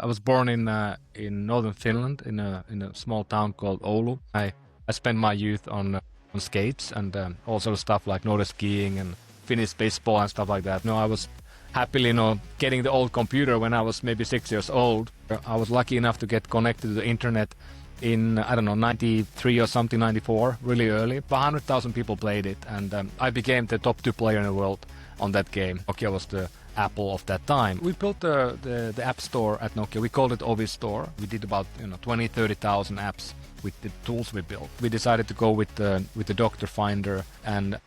I was born in northern Finland in a small town called Oulu. I spent my youth on skates and all sort of stuff like Nordic skiing and Finnish baseball and stuff like that. I was happily getting the old computer when I was maybe 6 years old. I was lucky enough to get connected to the internet in, I don't know, 93 or something, 94, really early. 100,000 people played it, and I became the top 2 player in the world on that game. Nokia was the Apple of that time. We built the app store at Nokia. We called it Ovi Store. We did about 20, 30,000 apps with the tools we built. We decided to go with the doctor finder and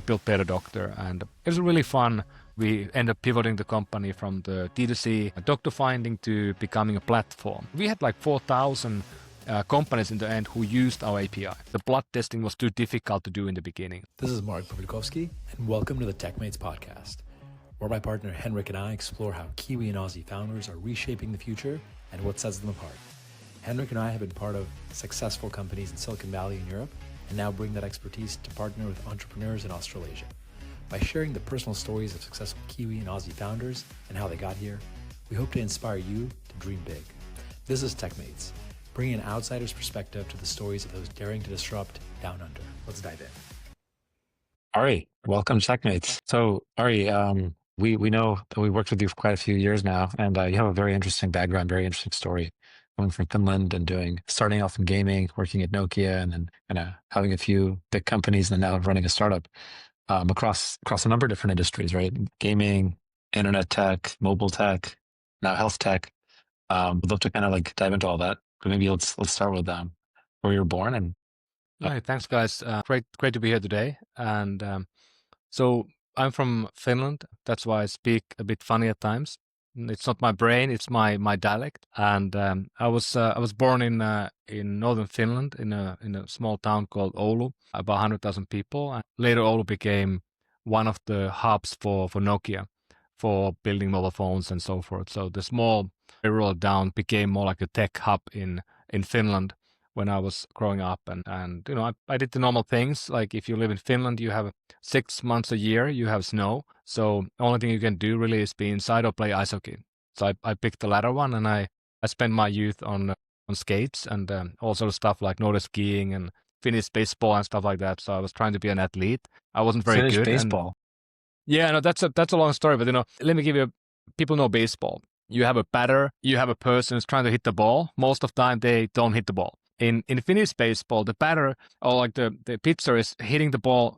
built BetterDoctor, and it was really fun. We ended up pivoting the company from the D2C doctor finding to becoming a platform. We had like 4,000 companies in the end who used our API. The blood testing was too difficult to do in the beginning. This is Mark Pavlikovsky, and welcome to the TechMates podcast, where my partner Henrik and I explore how Kiwi and Aussie founders are reshaping the future and what sets them apart. Henrik and I have been part of successful companies in Silicon Valley and Europe, and now bring that expertise to partner with entrepreneurs in Australasia. By sharing the personal stories of successful Kiwi and Aussie founders and how they got here, we hope to inspire you to dream big. This is TechMates, bringing an outsider's perspective to the stories of those daring to disrupt down under. Let's dive in. Ari, welcome to TechMates. So Ari, we know that we worked with you for quite a few years now, and you have a very interesting background, very interesting story, coming from Finland and starting off in gaming, working at Nokia, and then having a few big companies, and now running a startup across a number of different industries, right? Gaming, internet tech, mobile tech, now health tech. We'd love to dive into all that, but maybe let's start with where you were born. And Hi, thanks guys. Great to be here today. And so I'm from Finland. That's why I speak a bit funny at times. It's not my brain; it's my dialect. And I was born in northern Finland in a small town called Oulu, about 100,000 people. And later, Oulu became one of the hubs for Nokia for building mobile phones and so forth. So the small rural town became more like a tech hub in Finland when I was growing up. And I did the normal things. Like if you live in Finland, you have 6 months a year, you have snow. So the only thing you can do really is be inside or play ice hockey. So I picked the latter one, and I spent my youth on skates and all sort of stuff like Nordic skiing and Finnish baseball and stuff like that. So I was trying to be an athlete. I wasn't very Finnish good. baseball. Yeah, no, that's a long story, but let me give you. People know baseball. You have a batter, you have a person who's trying to hit the ball. Most of the time, they don't hit the ball. In Finnish baseball, the batter or like the pitcher is hitting the ball,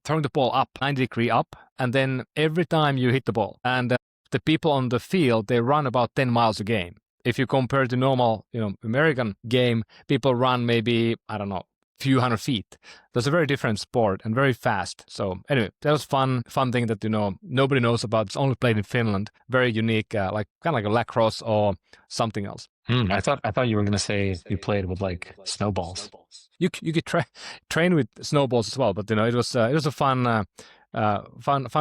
throwing the ball up 90 degrees up, and then every time you hit the ball, and the people on the field, they run about 10 miles a game. If you compare to normal, American game, people run maybe, I don't know, few hundred feet. That's a very different sport and very fast. So anyway, that was fun thing that nobody knows about. It's only played in Finland. Very unique, like kind of like a lacrosse or something else. I thought you were going to say you played with like snowballs. You could train with snowballs as well, but it was a fun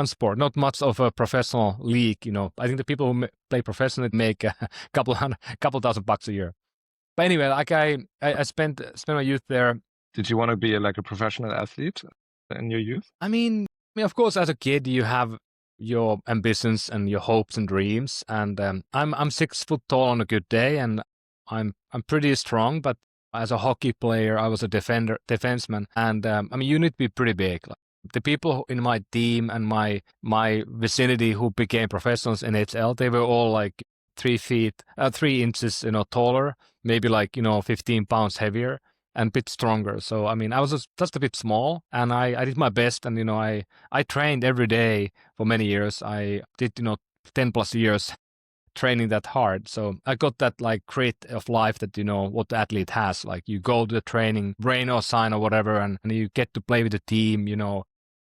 sport. Not much of a professional league. I think the people who play professionally make a couple thousand bucks a year. But anyway, like I spent my youth there. Did you want to be like a professional athlete in your youth? I mean, of course, as a kid, you have your ambitions and your hopes and dreams. And I'm 6 foot tall on a good day, and I'm pretty strong. But as a hockey player, I was a defenseman, and you need to be pretty big. Like, the people in my team and my vicinity who became professionals in NHL, they were all like 3 inches, taller, maybe like 15 pounds heavier, and a bit stronger. So I was just a bit small, and I did my best, and I trained every day for many years. I did 10 plus years training that hard. So I got that like grit of life that what the athlete has. Like you go to the training, rain or shine or whatever, and you get to play with the team.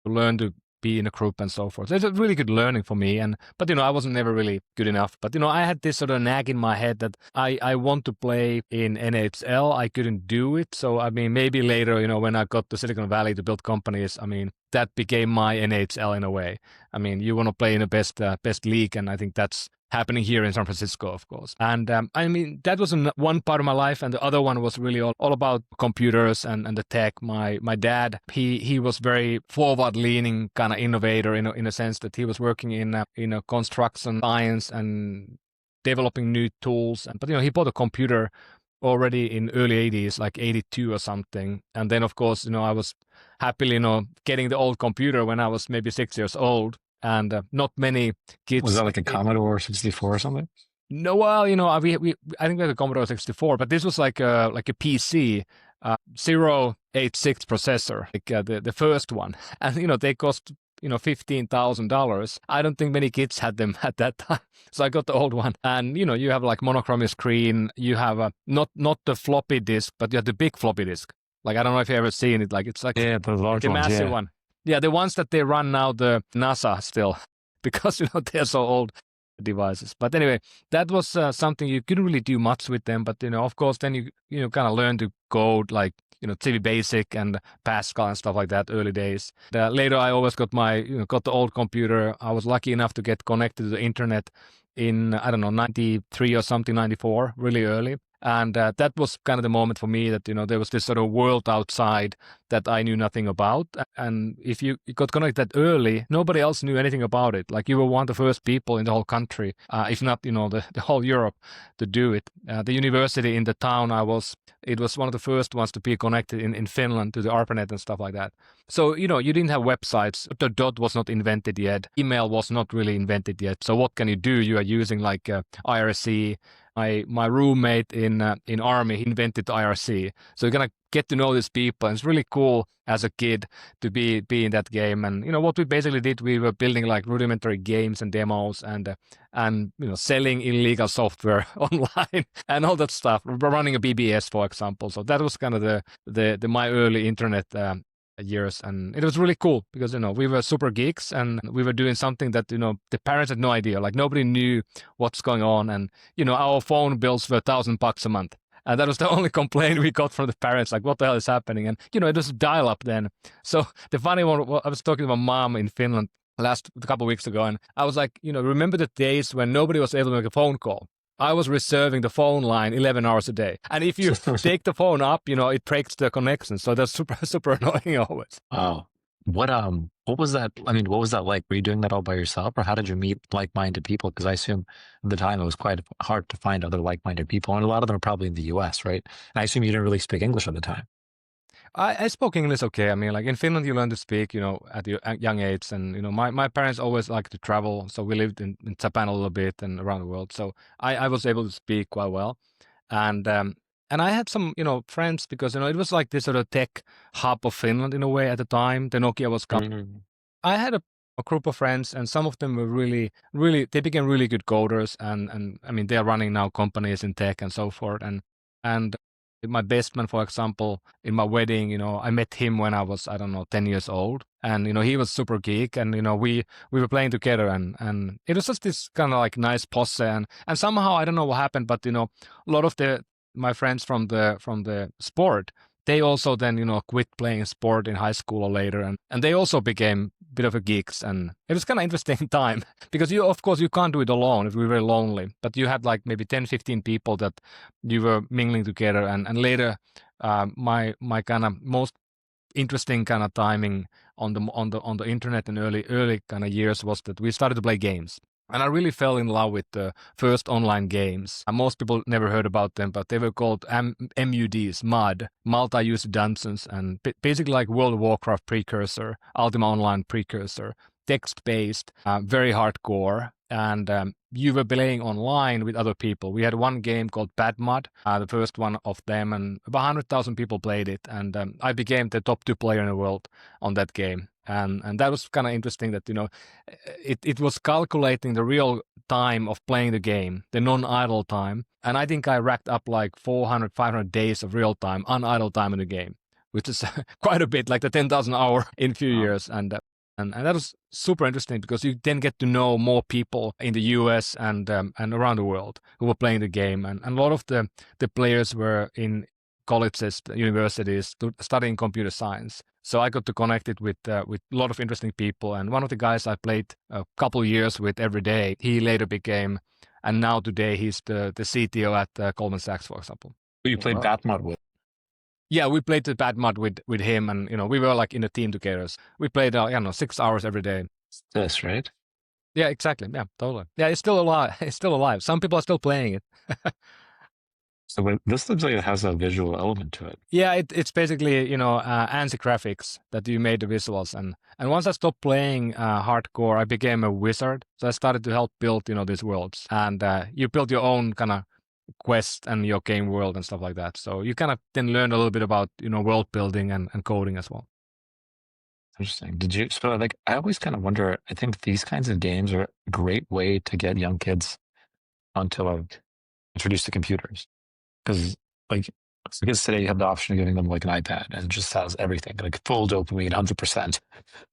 Learn to be in a group and so forth. So it's a really good learning for me. But I wasn't never really good enough. But I had this sort of nag in my head that I want to play in NHL. I couldn't do it. So maybe later, when I got to Silicon Valley to build companies, that became my NHL in a way. You want to play in the best league, and I think that's happening here in San Francisco, of course. And that was one part of my life, and the other one was really all about computers and the tech. My dad, he was very forward-leaning kind of innovator in a sense that he was working in a construction science and developing new tools. But he bought a computer already in early 80s, like 82 or something. And then, of course, I was happily, getting the old computer when I was maybe 6 years old. And not many kids. Was that like a Commodore 64 or something? No, well, I think we had a Commodore 64, but this was like a PC, 086 processor, like the first one. And, they cost, $15,000. I don't think many kids had them at that time. So I got the old one. And, you have like monochrome screen. You have not the floppy disk, but you have the big floppy disk. Like, I don't know if you've ever seen it. Like, it's like the large the ones, massive one. Yeah, the ones that they run now, the NASA still, because, they're so old devices. But anyway, that was something you couldn't really do much with them. But, of course, then you kind of learn to code like, TV Basic and Pascal and stuff like that early days. Later, I always got got the old computer. I was lucky enough to get connected to the internet in, I don't know, 93 or something, 94, really early. And that was kind of the moment for me that, there was this sort of world outside that I knew nothing about. And if you got connected that early, nobody else knew anything about it. Like, you were one of the first people in the whole country, if not, the whole Europe, to do it. The university in the town it was one of the first ones to be connected in Finland to the ARPANET and stuff like that. So, you didn't have websites. The dot was not invented yet. Email was not really invented yet. So what can you do? You are using like IRC. My roommate in Army invented IRC. So you're going to get to know these people. And it's really cool as a kid to be in that game. And, what we basically did, we were building like rudimentary games and demos and selling illegal software online and all that stuff, running a BBS, for example. So that was kind of the my early internet years. And it was really cool because, we were super geeks and we were doing something that, the parents had no idea. Like, nobody knew what's going on. And, our phone bills were $1,000 a month. And that was the only complaint we got from the parents, like, what the hell is happening? And, it was dial up then. So the funny one, I was talking to my mom in Finland a couple of weeks ago, and I was like, remember the days when nobody was able to make a phone call? I was reserving the phone line 11 hours a day. And if you take the phone up, it breaks the connection. So that's super, super annoying always. Oh, what was that? I mean, what was that like? Were you doing that all by yourself, or how did you meet like-minded people? Because I assume at the time it was quite hard to find other like-minded people. And a lot of them are probably in the US, right? And I assume you didn't really speak English at the time. I spoke English okay. I mean, like, in Finland, you learn to speak, at your young age. And, my parents always liked to travel. So we lived in Japan a little bit and around the world. So I was able to speak quite well. And I had some, friends because, it was like this sort of tech hub of Finland in a way at the time. The Nokia was coming. Mm-hmm. I had a group of friends, and some of them were really, really, they became really good coders. And I mean, they're running now companies in tech and so forth. And my best man, for example, in my wedding, I met him when I was, I don't know, 10 years old. And, he was super geek. And, we were playing together. And it was just this kind of like nice posse. And somehow, I don't know what happened, but, a lot of my friends from the sport, they also then, quit playing sport in high school or later. And they also became a bit of a geeks. And it was kind of interesting time because of course, you can't do it alone. It was very lonely. But you had like maybe 10, 15 people that you were mingling together. And later, my kind of most interesting kind of timing on the internet in early kind of years was that we started to play games. And I really fell in love with the first online games. And most people never heard about them, but they were called MUDs, MUD, multi-user dungeons, and basically like World of Warcraft precursor, Ultima Online precursor, text-based, very hardcore. And you were playing online with other people. We had one game called Bad Mud, the first one of them, and about 100,000 people played it. And I became the top 2 player in the world on that game. And that was kind of interesting that, it was calculating the real time of playing the game, the non-idle time. And I think I racked up like 400, 500 days of real time, unidle time in the game, which is quite a bit, like the 10,000 hour in a few years. And that was super interesting because you then get to know more people in the US and around the world who were playing the game. And a lot of the players were in colleges, universities, studying computer science. So I got to connect it with a lot of interesting people. And one of the guys I played a couple of years with every day, he later became, and now today he's the CTO at Goldman Sachs, for example. Who you played Batmod with? Yeah, we played the Batmod with him, and we were like in a team together. We played 6 hours every day. This, right? Yeah, exactly. Yeah, totally. Yeah, it's still alive. It's still alive. Some people are still playing it. So this looks like it has a visual element to it. Yeah, it's basically ANSI graphics that you made the visuals, and once I stopped playing hardcore, I became a wizard. So I started to help build these worlds, and you build your own kind of quest and your game world and stuff like that. So you kind of then learn a little bit about world building and coding as well. Interesting. So like, I always kind of wonder, I think these kinds of games are a great way to get young kids onto like introduced to computers. Because like for kids today, you have the option of giving them like an iPad and it just has everything, like full dopamine, 100%,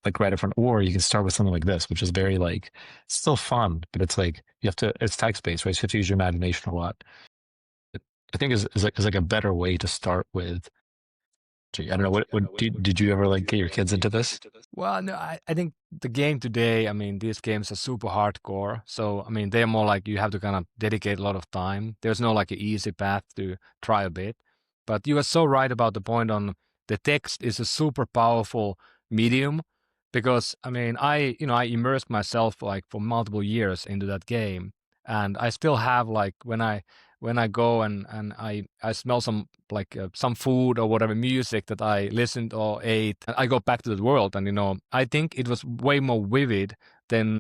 like right up front. Or you can start with something like this, which is very like, it's still fun, but it's like, it's text-based, right? So you have to use your imagination a lot. I think is like a better way to start with. Gee, I don't know, did you ever like get your kids into this? Well, no, I think the game today, I mean, these games are super hardcore. So, I mean, they're more like you have to kind of dedicate a lot of time. There's no like an easy path to try a bit. But you are so right about the point on the text is a super powerful medium because, I mean, I immersed myself like for multiple years into that game. And I still have like when I go and I smell some like some food or whatever music that I listened or ate, I go back to the world, and I think it was way more vivid than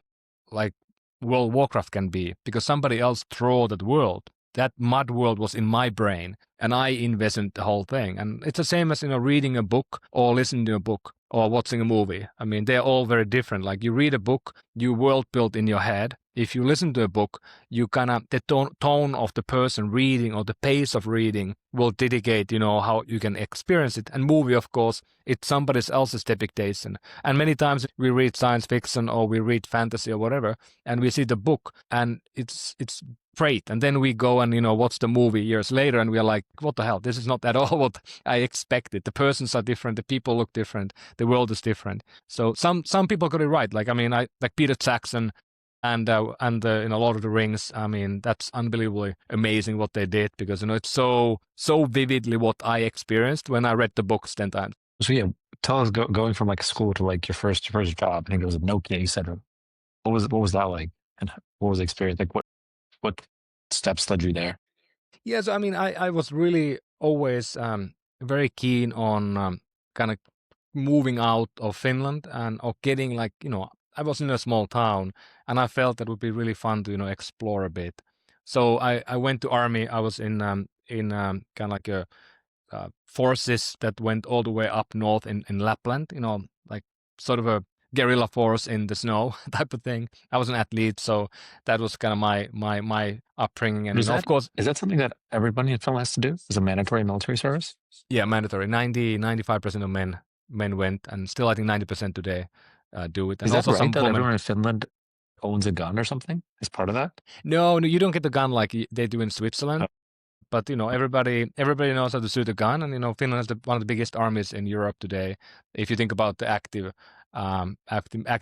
like World of Warcraft can be because somebody else drew that world. That mud world was in my brain, and I envisioned the whole thing. And it's the same as reading a book or listening to a book or watching a movie. I mean, they're all very different. Like you read a book, you world build in your head. If you listen to a book, you kind of the tone of the person reading or the pace of reading will dedicate how you can experience it. And movie, of course, it's somebody else's dictation. And many times we read science fiction or we read fantasy or whatever, and we see the book and it's great, and then we go and watch the movie years later and we're like, what the hell, this is not at all what I expected. The persons are different, the people look different, the world is different. So some people got it right. Like, I mean, I like Peter Jackson and in Lord of the Rings. I mean, that's unbelievably amazing what they did because it's so vividly what I experienced when I read the books 10 times. So yeah, tell us going from like school to like your first job. I think it was at Nokia. You said, what was that like, and what was the experience like? What steps led you there? Yeah, so I mean, I was really always very keen on kind of moving out of Finland and or getting like I was in a small town and I felt that would be really fun to explore a bit. So I went to army. I was in kind of like a forces that went all the way up north in Lapland. Like sort of a guerrilla force in the snow type of thing. I was an athlete, so that was kind of my upbringing. And of course, is that something that everybody in Finland has to do? Is a mandatory military service? Yeah, mandatory. 95% of men went, and still I think 90% today do it. And is that also right? Some that women. Everyone in Finland owns a gun or something as part of that? No, you don't get the gun like they do in Switzerland. But everybody knows how to shoot a gun, and Finland is one of the biggest armies in Europe today. If you think about the active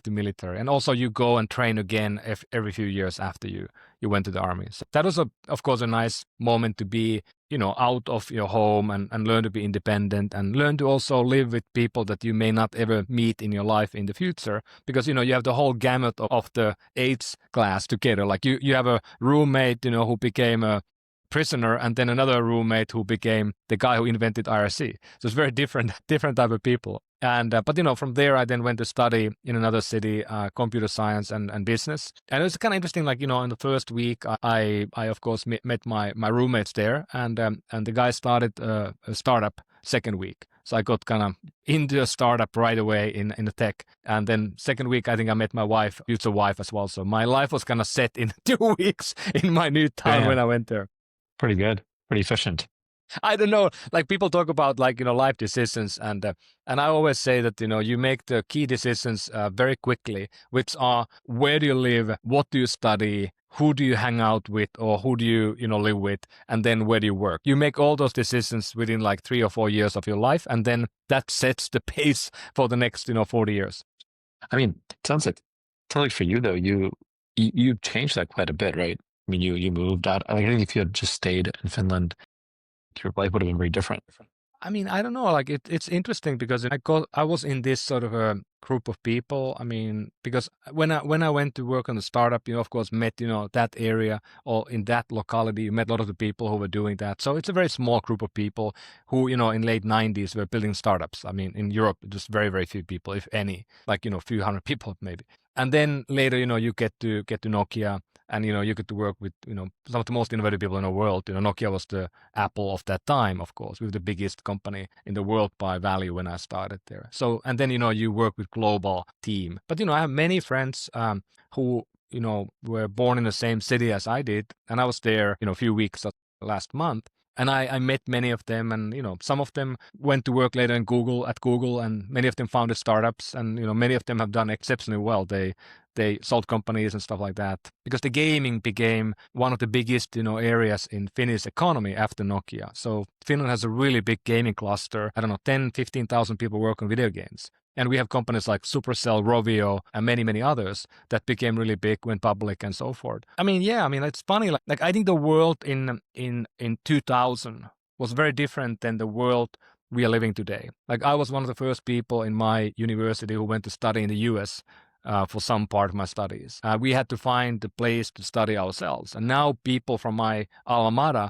military, and also you go and train again every few years after you went to the army. So that was of course a nice moment to be out of your home and learn to be independent and learn to also live with people that you may not ever meet in your life in the future, because you have the whole gamut of the age class together. Like you have a roommate who became a prisoner, and then another roommate who became the guy who invented IRC. So it's very different type of people. And but from there I then went to study in another city, computer science and business. And it was kind of interesting. Like in the first week, I of course met my roommates there, and the guy started a startup second week. So I got kind of into a startup right away in the tech. And then second week, I think I met my wife, future wife as well. So my life was kind of set in 2 weeks in my new town when I went there. Pretty good, pretty efficient. I don't know. Like people talk about like life decisions, and I always say that you make the key decisions very quickly, which are where do you live, what do you study, who do you hang out with, or who do you live with, and then where do you work. You make all those decisions within like 3 or 4 years of your life, and then that sets the pace for the next 40 years. I mean, it sounds like for you though, you changed that quite a bit, right? I mean, you moved out. I think if you had just stayed in Finland, your life would have been very different. I mean, I don't know. Like it's interesting because I was in this sort of a group of people. I mean, because when I went to work on the startup, of course, met, that area or in that locality, you met a lot of the people who were doing that. So it's a very small group of people who, in late 90s were building startups. I mean, in Europe, just very, very few people, if any, like, a few hundred people maybe. And then later, you get to Nokia, and you get to work with some of the most innovative people in the world. Nokia was the Apple of that time, of course. We were the biggest company in the world by value when I started there. So, and then you work with global team. But I have many friends who were born in the same city as I did, and I was there a few weeks last month. And I met many of them, and some of them went to work later at Google, and many of them founded startups, and many of them have done exceptionally well. They sold companies and stuff like that, because the gaming became one of the biggest areas in Finnish economy after Nokia. So Finland has a really big gaming cluster. I don't know, 10,000-15,000 people work on video games. And we have companies like Supercell, Rovio, and many, many others that became really big, went public, and so forth. I mean, yeah, it's funny. Like I think the world in 2000 was very different than the world we are living today. Like I was one of the first people in my university who went to study in the US for some part of my studies. We had to find the place to study ourselves. And now people from my alma mater,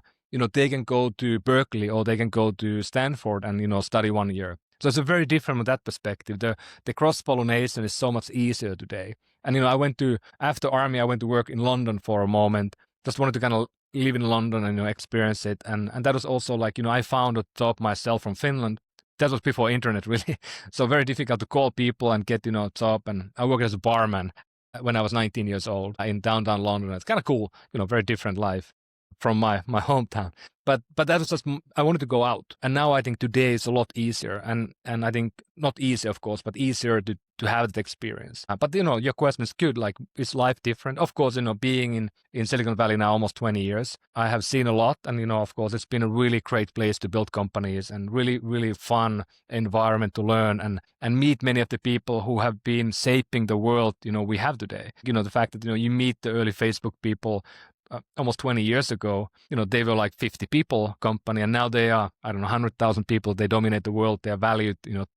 they can go to Berkeley or they can go to Stanford and, study 1 year. So it's a very different from that perspective. The cross-pollination is so much easier today. And, after army, I went to work in London for a moment. Just wanted to kind of live in London and, experience it. And that was also like, I found a job myself from Finland. That was before internet, really. So very difficult to call people and get, a job. And I worked as a barman when I was 19 years old in downtown London. It's kind of cool, very different life from my hometown. But that was just, I wanted to go out. And now I think today is a lot easier. And I think not easy, of course, but easier to have that experience. But, your question is good. Like, is life different? Of course, being in Silicon Valley now almost 20 years, I have seen a lot. And, of course, it's been a really great place to build companies and really, really fun environment to learn and meet many of the people who have been shaping the world, we have today. The fact that, you meet the early Facebook people almost 20 years ago, they were like 50 people company, and now they are, I don't know, 100,000 people. They dominate the world. They are valued, $3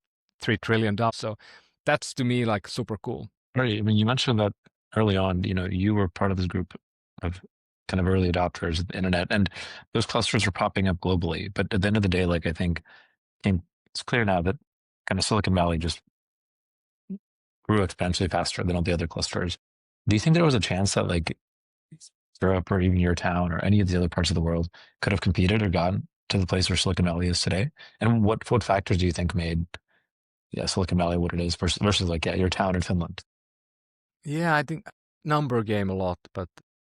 trillion. So that's to me like super cool. Right. I mean, you mentioned that early on, you were part of this group of kind of early adopters of the internet, and those clusters were popping up globally. But at the end of the day, like I think it's clear now that kind of Silicon Valley just grew exponentially faster than all the other clusters. Do you think there was a chance that like Europe or even your town or any of the other parts of the world could have competed or gotten to the place where Silicon Valley is today? And what factors do you think made Silicon Valley what it is versus like your town in Finland? Yeah, I think number game a lot, but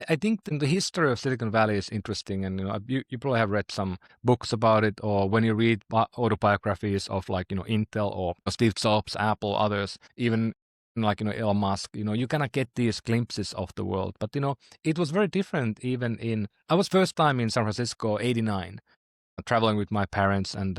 I think the history of Silicon Valley is interesting, and you probably have read some books about it, or when you read autobiographies of like Intel or Steve Jobs, Apple, others, even like Elon Musk, you kind of get these glimpses of the world. But it was very different. Even I was first time in San Francisco, '89, traveling with my parents, and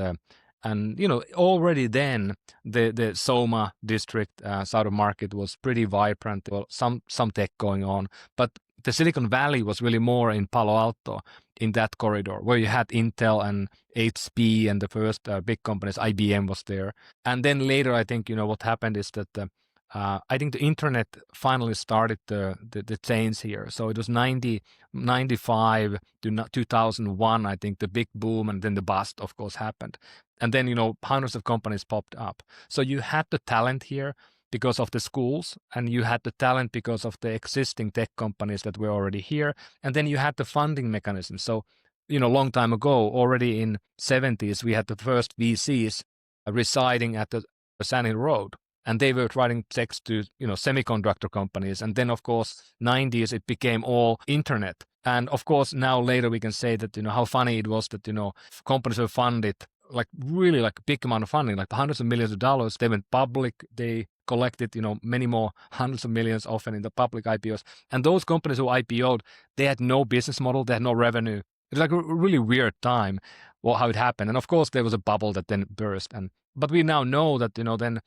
already then the Soma district, Southern Market, was pretty vibrant. Well, some tech going on, but the Silicon Valley was really more in Palo Alto, in that corridor where you had Intel and HP and the first big companies. IBM was there, and then later I think what happened is that I think the internet finally started the change here. So it was 95 to 2001, I think, the big boom, and then the bust, of course, happened. And then, hundreds of companies popped up. So you had the talent here because of the schools, and you had the talent because of the existing tech companies that were already here. And then you had the funding mechanism. So, long time ago, already in 70s, we had the first VCs residing at the Sandy Road. And they were writing checks to, semiconductor companies. And then, of course, 90s, it became all internet. And of course, now later we can say that, how funny it was that, companies were funded, like really like a big amount of funding, like hundreds of millions of dollars. They went public. They collected, many more hundreds of millions often in the public IPOs. And those companies who IPO'd, they had no business model. They had no revenue. It's like a really weird time, how it happened. And of course, there was a bubble that then burst. But we now know that, then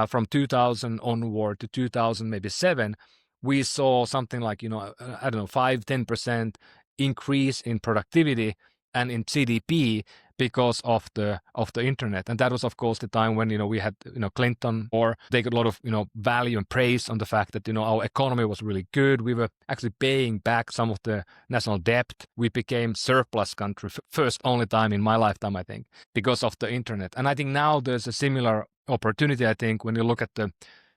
from 2000 onward to 2000, maybe 7, we saw something like, I don't know, 5-10% increase in productivity and in GDP because of the internet. And that was, of course, the time when we had Clinton, or they got a lot of value and praise on the fact that our economy was really good. We were actually paying back some of the national debt. We became surplus country, first only time in my lifetime, I think, because of the internet. And I think now there's a similar opportunity. I think when you look at the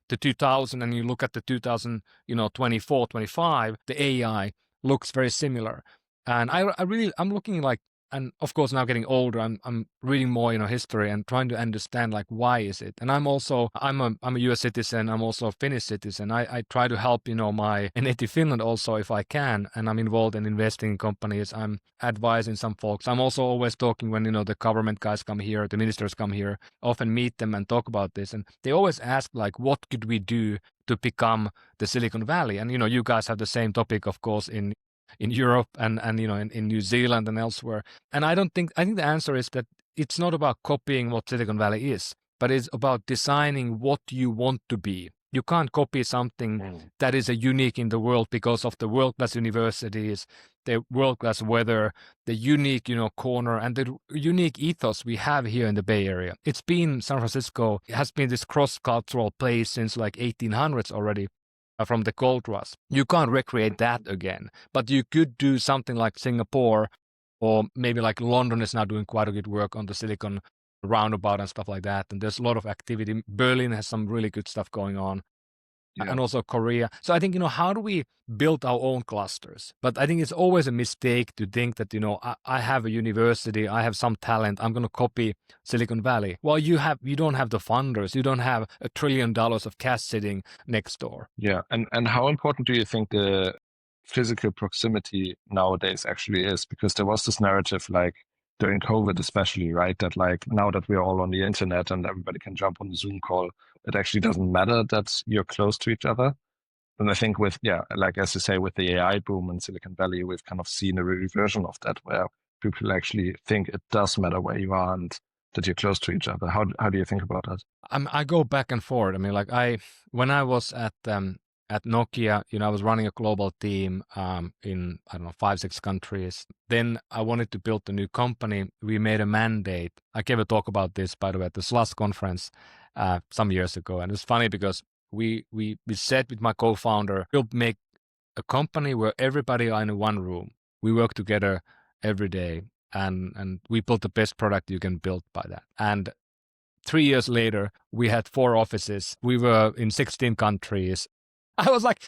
2000 and you look at the 2024, 25, the AI looks very similar. And I'm looking like, and of course now getting older, I'm reading more history and trying to understand like why is it. And I'm a US citizen. I'm also a Finnish citizen. I try to help my native Finland also if I can, and I'm involved in investing in companies. I'm advising some folks. I'm also always talking when the government guys come here, the ministers come here, often meet them and talk about this, and they always ask like, what could we do to become the Silicon Valley? And you guys have the same topic, of course, in Europe and in New Zealand and elsewhere. And I think the answer is that it's not about copying what Silicon Valley is, but it's about designing what you want to be. You can't copy something that is unique in the world because of the world-class universities, the world-class weather, the unique corner, and the unique ethos we have here in the Bay Area. San Francisco has been this cross-cultural place since like 1800s already. From the gold rush. You can't recreate that again, but you could do something like Singapore, or maybe like London is now doing quite a good work on the Silicon roundabout and stuff like that. And there's a lot of activity. Berlin has some really good stuff going on. Yeah. And also Korea. So I think, how do we build our own clusters? But I think it's always a mistake to think that, I have a university, I have some talent, I'm going to copy Silicon Valley. Well, you don't have the funders, you don't have $1 trillion of cash sitting next door. Yeah. And how important do you think the physical proximity nowadays actually is? Because there was this narrative, like during COVID especially, right? That like now that we're all on the internet and everybody can jump on the Zoom call, it actually doesn't matter that you're close to each other. And I think like as you say, with the AI boom in Silicon Valley, we've kind of seen a reversion of that, where people actually think it does matter where you are and that you're close to each other. How do you think about that? I go back and forth. I mean, like when I was at Nokia, I was running a global team in, 5-6 countries. Then I wanted to build a new company. We made a mandate. I gave a talk about this, by the way, at the SLUS conference some years ago. And it's funny because we said with my co-founder, we'll make a company where everybody are in one room. We work together every day, and we built the best product you can build by that. And 3 years later, we had 4 offices. We were in 16 countries. I was like,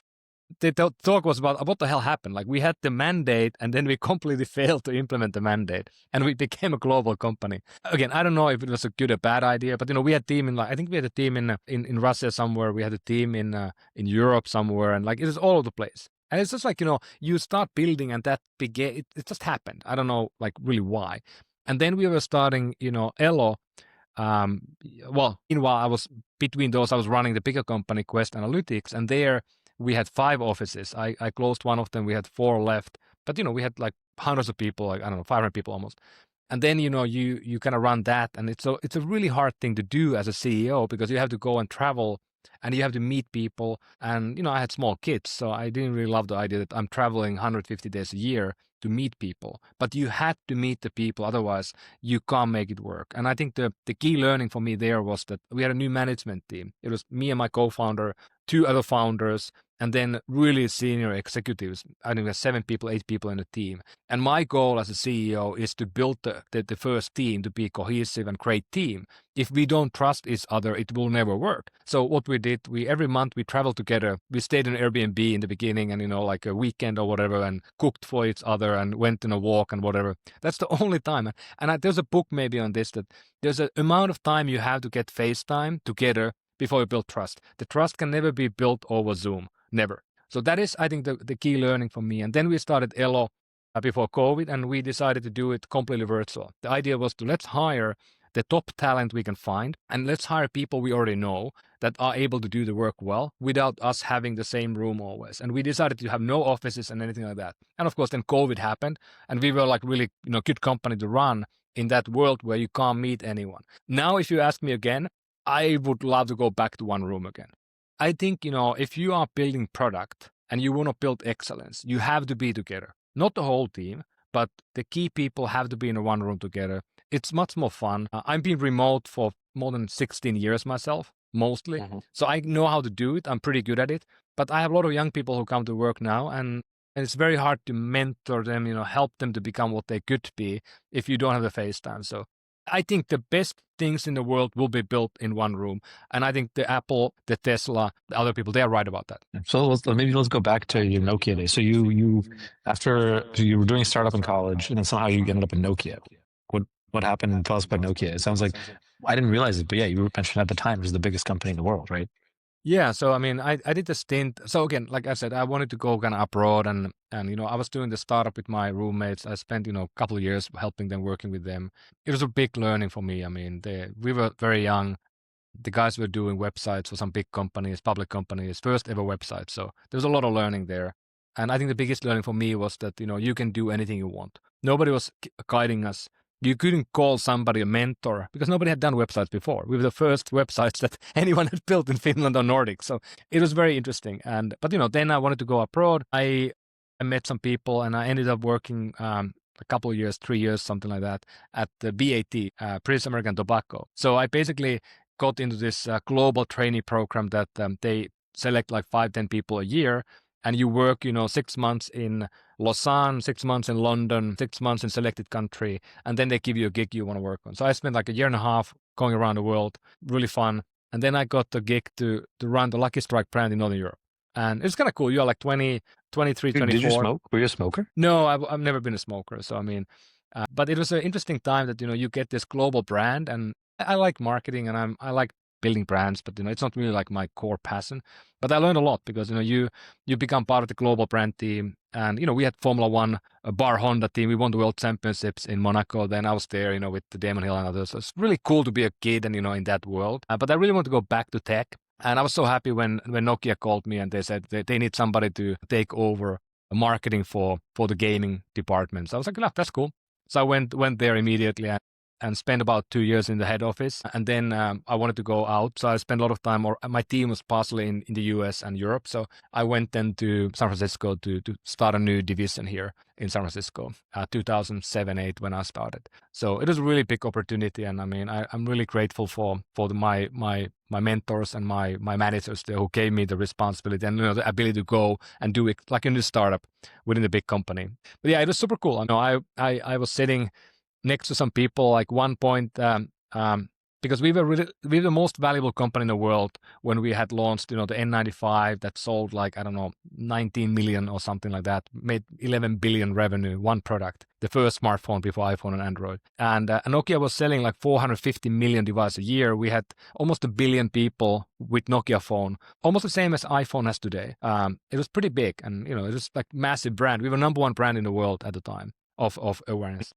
the talk was about what the hell happened. Like we had the mandate and then we completely failed to implement the mandate and we became a global company. Again, I don't know if it was a good or bad idea, but we had a team I think we had a team in Russia somewhere. We had a team in Europe somewhere, and like it was all over the place. And it's just like, you start building and that began, it just happened. I don't know like really why. And then we were starting, Elo. Well, meanwhile, I was running the bigger company, Quest Analytics, and there we had 5 offices. I closed one of them. We had 4 left, but we had like hundreds of people, like I don't know, 500 people almost. And then you kind of run that, and it's a really hard thing to do as a CEO because you have to go and travel and you have to meet people. And I had small kids, so I didn't really love the idea that I'm traveling 150 days a year to meet people. But you had to meet the people, otherwise you can't make it work. And I think the key learning for me there was that we had a new management team. It was me and my co-founder, 2 other founders, and then really senior executives. I think we have 7 people, 8 people in the team. And my goal as a CEO is to build the first team to be a cohesive and great team. If we don't trust each other, it will never work. So what we did, every month we traveled together. We stayed in Airbnb in the beginning and, like a weekend or whatever, and cooked for each other and went on a walk and whatever. That's the only time. And there's a book maybe on this, that there's an amount of time you have to get FaceTime together before you build trust. The trust can never be built over Zoom. Never. So that is, I think, the key learning for me. And then we started Elo before COVID, and we decided to do it completely virtual. The idea was to let's hire the top talent we can find, and let's hire people we already know that are able to do the work well without us having the same room always. And we decided to have no offices and anything like that. And of course, then COVID happened, and we were like really, good company to run in that world where you can't meet anyone. Now, if you ask me again, I would love to go back to one room again. I think, if you are building product and you want to build excellence, you have to be together. Not the whole team, but the key people have to be in one room together. It's much more fun. I've been remote for more than 16 years myself, mostly. So I know how to do it. I'm pretty good at it. But I have a lot of young people who come to work now, and it's very hard to mentor them, help them to become what they could be if you don't have the FaceTime. So I think the best things in the world will be built in one room. And I think the Apple, the Tesla, the other people, they are right about that. So maybe let's go back to your Nokia days. So you were doing a startup in college, and then somehow you ended up in Nokia. What happened? Tell us about Nokia. It sounds like I didn't realize it, but yeah, you were mentioned at the time it was the biggest company in the world, right? Yeah, so I mean, I did the stint. So again, like I said, I wanted to go kind of abroad, and I was doing the startup with my roommates. I spent a couple of years helping them, working with them. It was a big learning for me. I mean, we were very young. The guys were doing websites for some big companies, public companies, first ever website. So there was a lot of learning there. And I think the biggest learning for me was that, you can do anything you want. Nobody was guiding us. You couldn't call somebody a mentor because nobody had done websites before. We were the first websites that anyone had built in Finland or Nordic. So it was very interesting. But then I wanted to go abroad. I met some people, and I ended up working a couple of years, 3 years, something like that, at the BAT, British American Tobacco. So I basically got into this global trainee program that they select like 5-10 people a year, and you work 6 months in Lausanne, 6 months in London, 6 months in selected country, and then they give you a gig you want to work on. So I spent like a year and a half going around the world, really fun. And then I got the gig to run the Lucky Strike brand in Northern Europe. And it's kind of cool. You're like 20, 23, 24. Did you smoke? Were you a smoker? No, I've never been a smoker. So, I mean, but it was an interesting time that, you get this global brand, and I like marketing, and I like building brands, but it's not really like my core passion. But I learned a lot because you become part of the global brand team, and we had Formula One, a bar Honda team. We won the World Championships in Monaco. Then I was there, with the Damon Hill and others. So it's really cool to be a kid and in that world. But I really want to go back to tech, and I was so happy when Nokia called me and they said they need somebody to take over marketing for the gaming department. So I was like, no, that's cool. So I went there immediately and spent about 2 years in the head office. And then I wanted to go out. So I spent a lot of time, or my team was partially in the US and Europe. So I went then to San Francisco to start a new division here in San Francisco, 2007-8 when I started. So it was a really big opportunity. And I mean, I'm really grateful for my mentors and my managers there who gave me the responsibility and the ability to go and do it like a new startup within a big company. But yeah, it was super cool. I was sitting next to some people, like one point, because we were the most valuable company in the world when we had launched, the N95 that sold like, I don't know, 19 million or something like that, made 11 billion revenue, one product, the first smartphone before iPhone and Android. And Nokia was selling like 450 million devices a year. We had almost 1 billion people with Nokia phone, almost the same as iPhone has today. It was pretty big, and it was like massive brand. We were number one brand in the world at the time of awareness.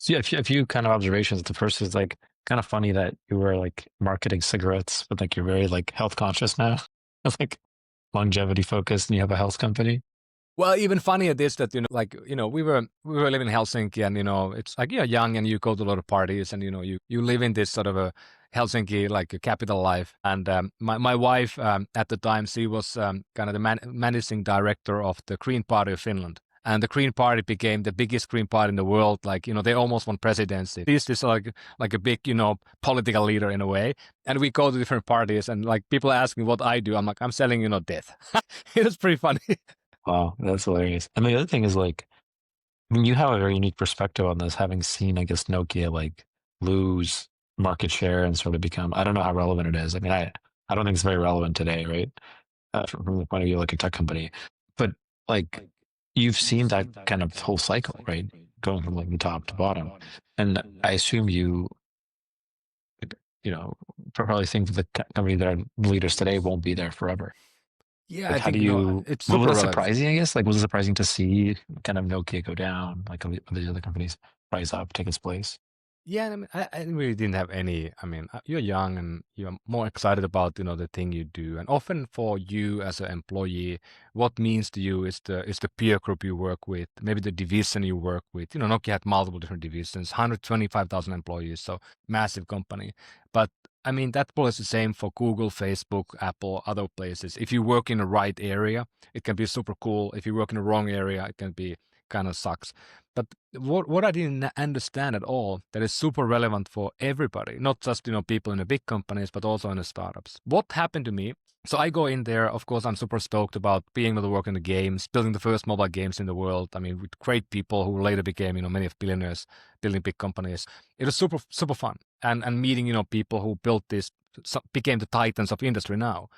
So yeah, a few kind of observations. The first is like kind of funny that you were like marketing cigarettes, but like you're very like health conscious now, like longevity focused, and you have a health company. Well, even funnier is that we were living in Helsinki, and it's like you're young and you go to a lot of parties, and you live in this sort of a Helsinki like a capital life. And my wife at the time, she was kind of the managing director of the Green Party of Finland. And the Green Party became the biggest Green Party in the world. Like, they almost won presidency. This is like a big, political leader in a way. And we go to different parties, and like people ask me what I do. I'm like, I'm selling, death. It was pretty funny. Wow, that's hilarious. And the other thing is like, I mean, you have a very unique perspective on this, having seen, I guess, Nokia like lose market share and sort of become, I don't know how relevant it is. I mean, I don't think it's very relevant today, right? From the point of view like a tech company. But like, you've seen that kind of whole cycle, right? Going from like the top to bottom. And I assume you probably think that the company that are leaders today won't be there forever. Yeah, Like, I how think do you, it's what super was it relevant. surprising, I guess? Like, was it surprising to see kind of Nokia go down, like the other companies rise up, take its place? Yeah, I mean, I really didn't have any. I mean, you're young and you're more excited about the thing you do. And often for you as an employee, what means to you is the peer group you work with, maybe the division you work with. Nokia had multiple different divisions, 125,000 employees, so massive company. But I mean, that probably is the same for Google, Facebook, Apple, other places. If you work in the right area, it can be super cool. If you work in the wrong area, it can be kind of sucks. But what I didn't understand at all that is super relevant for everybody, not just people in the big companies, but also in the startups. What happened to me? So I go in there. Of course, I'm super stoked about being able to work in the games, building the first mobile games in the world. I mean, with great people who later became many of billionaires, building big companies. It was super fun, and meeting people who built this, became the titans of industry now.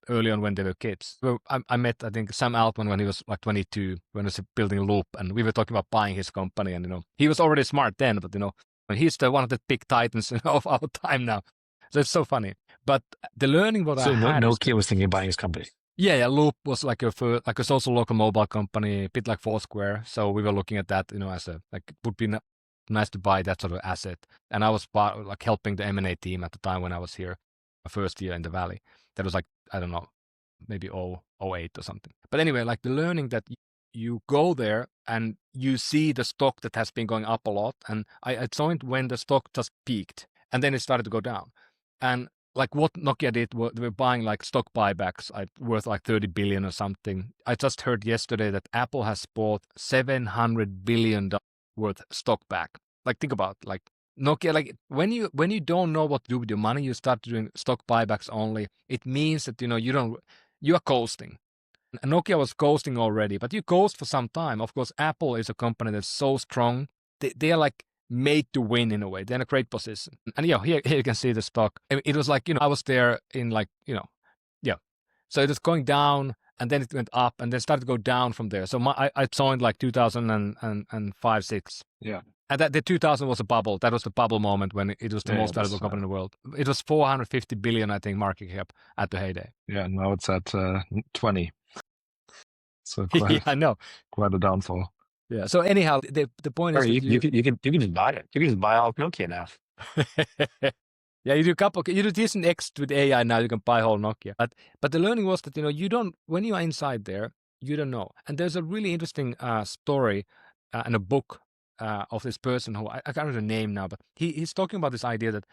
Early on when they were kids. So I met, I think, Sam Altman when he was like 22, when he was building Loop, and we were talking about buying his company, and he was already smart then, but he's one of the big titans of our time now. So it's so funny. But the learning what So I had Nokia was thinking of buying his company. Yeah, Loop was like a social local mobile company, a bit like Foursquare. So we were looking at that, as a it would be nice to buy that sort of asset. And I was helping the M&A team at the time when I was here, my first year in the Valley. That was I don't know, maybe 08 or something. But anyway, the learning that you go there and you see the stock that has been going up a lot. And I joined when the stock just peaked and then it started to go down. And what Nokia did, they were buying stock buybacks worth 30 billion or something. I just heard yesterday that Apple has bought $700 billion worth stock back. Think about Nokia, when you don't know what to do with your money, you start doing stock buybacks only. It means that you are coasting. And Nokia was coasting already, but you coast for some time. Of course, Apple is a company that's so strong. They are made to win in a way. They're in a great position. And here you can see the stock. It was I was there in yeah. So it was going down and then it went up and then started to go down from there. So I joined 2005, 6. Yeah. And the 2000 was a bubble. That was the bubble moment when it was the most valuable company in the world. It was 450 billion, I think, market cap at the heyday. Yeah, now it's at 20. So Yeah, I know. Quite a downfall. Yeah. So anyhow, the point is, you can just buy it. You can just buy all of Nokia now. Yeah, you do decent X with AI now. You can buy whole Nokia. But the learning was that you don't, when you are inside there, you don't know. And there's a really interesting story and a book of this person who I can't remember the name now, but he's talking about this idea that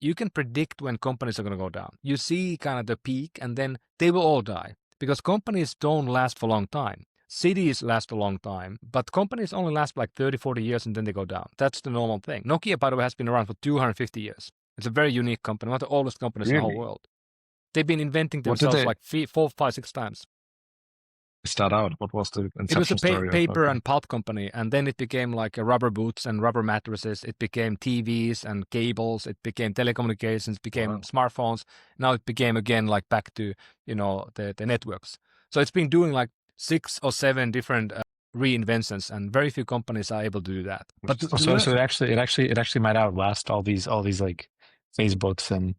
you can predict when companies are going to go down. You see kind of the peak, and then they will all die because companies don't last for a long time. Cities last a long time, but companies only last 30, 40 years and then they go down. That's the normal thing. Nokia, by the way, has been around for 250 years. It's a very unique company, one of the oldest companies in the whole world. They've been inventing themselves 4, 5, 6 times. Start out? What was the inception story? It was a paper okay. and pulp company, and then it became a rubber boots and rubber mattresses. It became TVs and cables. It became telecommunications. Became smartphones. Now it became again back to the networks. So it's been doing 6 or 7 different reinventions, and very few companies are able to do that. But so it actually might outlast all these Facebooks and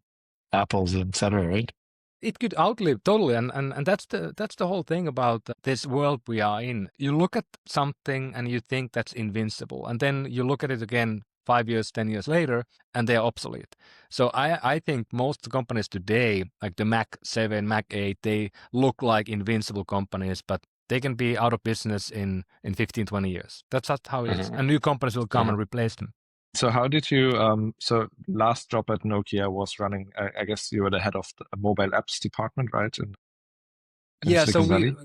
Apples, etc. Right? It could outlive totally, and that's the whole thing about this world we are in. You look at something and you think that's invincible, and then you look at it again 5 years, 10 years later, and they're obsolete. So I think most companies today, like the Mac 7, Mac 8, they look like invincible companies, but they can be out of business in 15, 20 years. That's just how it is. And new companies will come and replace them. So how did you, so last job at Nokia was running, I guess you were the head of the mobile apps department, right? In Silicon Valley?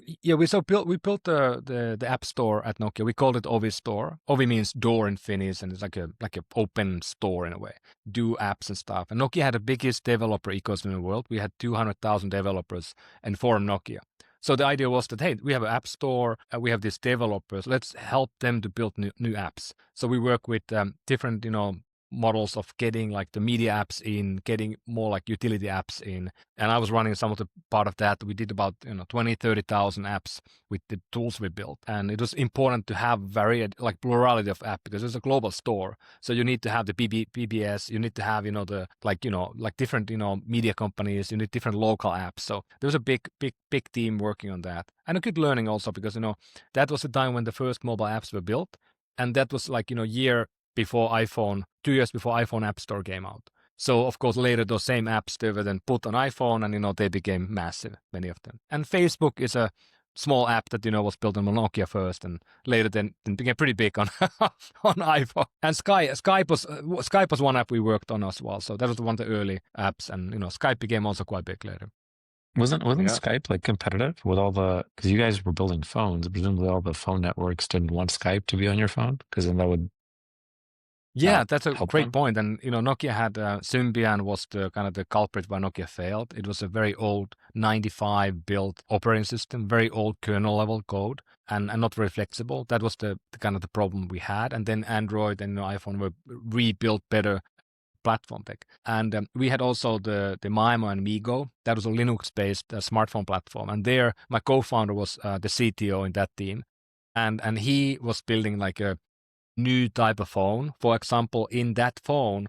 We built the app store at Nokia. We called it Ovi Store. Ovi means door in Finnish, and it's like a open store in a way. Do apps and stuff. And Nokia had the biggest developer ecosystem in the world. We had 200,000 developers and formed Nokia. So the idea was that, hey, we have an app store, we have these developers, let's help them to build new apps. So we work with different, models of getting the media apps in, getting more utility apps in. And I was running some of the part of that. We did about 20, 30,000 apps with the tools we built. And it was important to have varied plurality of apps because it's a global store. So you need to have the PBS, you need to have the different media companies, you need different local apps. So there was a big team working on that. And a good learning also because that was the time when the first mobile apps were built. And that was year before iPhone, 2 years before iPhone App Store came out. So, of course, later those same apps, they were then put on iPhone and, they became massive, many of them. And Facebook is a small app that, was built on Nokia first and later then became pretty big on on iPhone. And Skype was one app we worked on as well. So that was one of the early apps and, Skype became also quite big later. Wasn't Yeah. Skype like competitive with all the, because you guys were building phones, presumably all the phone networks didn't want Skype to be on your phone because then that would Yeah, that's a help great them. point. And Nokia had Symbian was the kind of the culprit why Nokia failed. It was a very old 95 built operating system, very old kernel level code, and not very flexible. That was the kind of the problem we had. And then Android and iPhone were rebuilt better platform tech. And we had also the Maimo and Migo. That was a Linux-based smartphone platform. And there, my co-founder was the CTO in that team, and he was building like a new type of phone. For example, in that phone,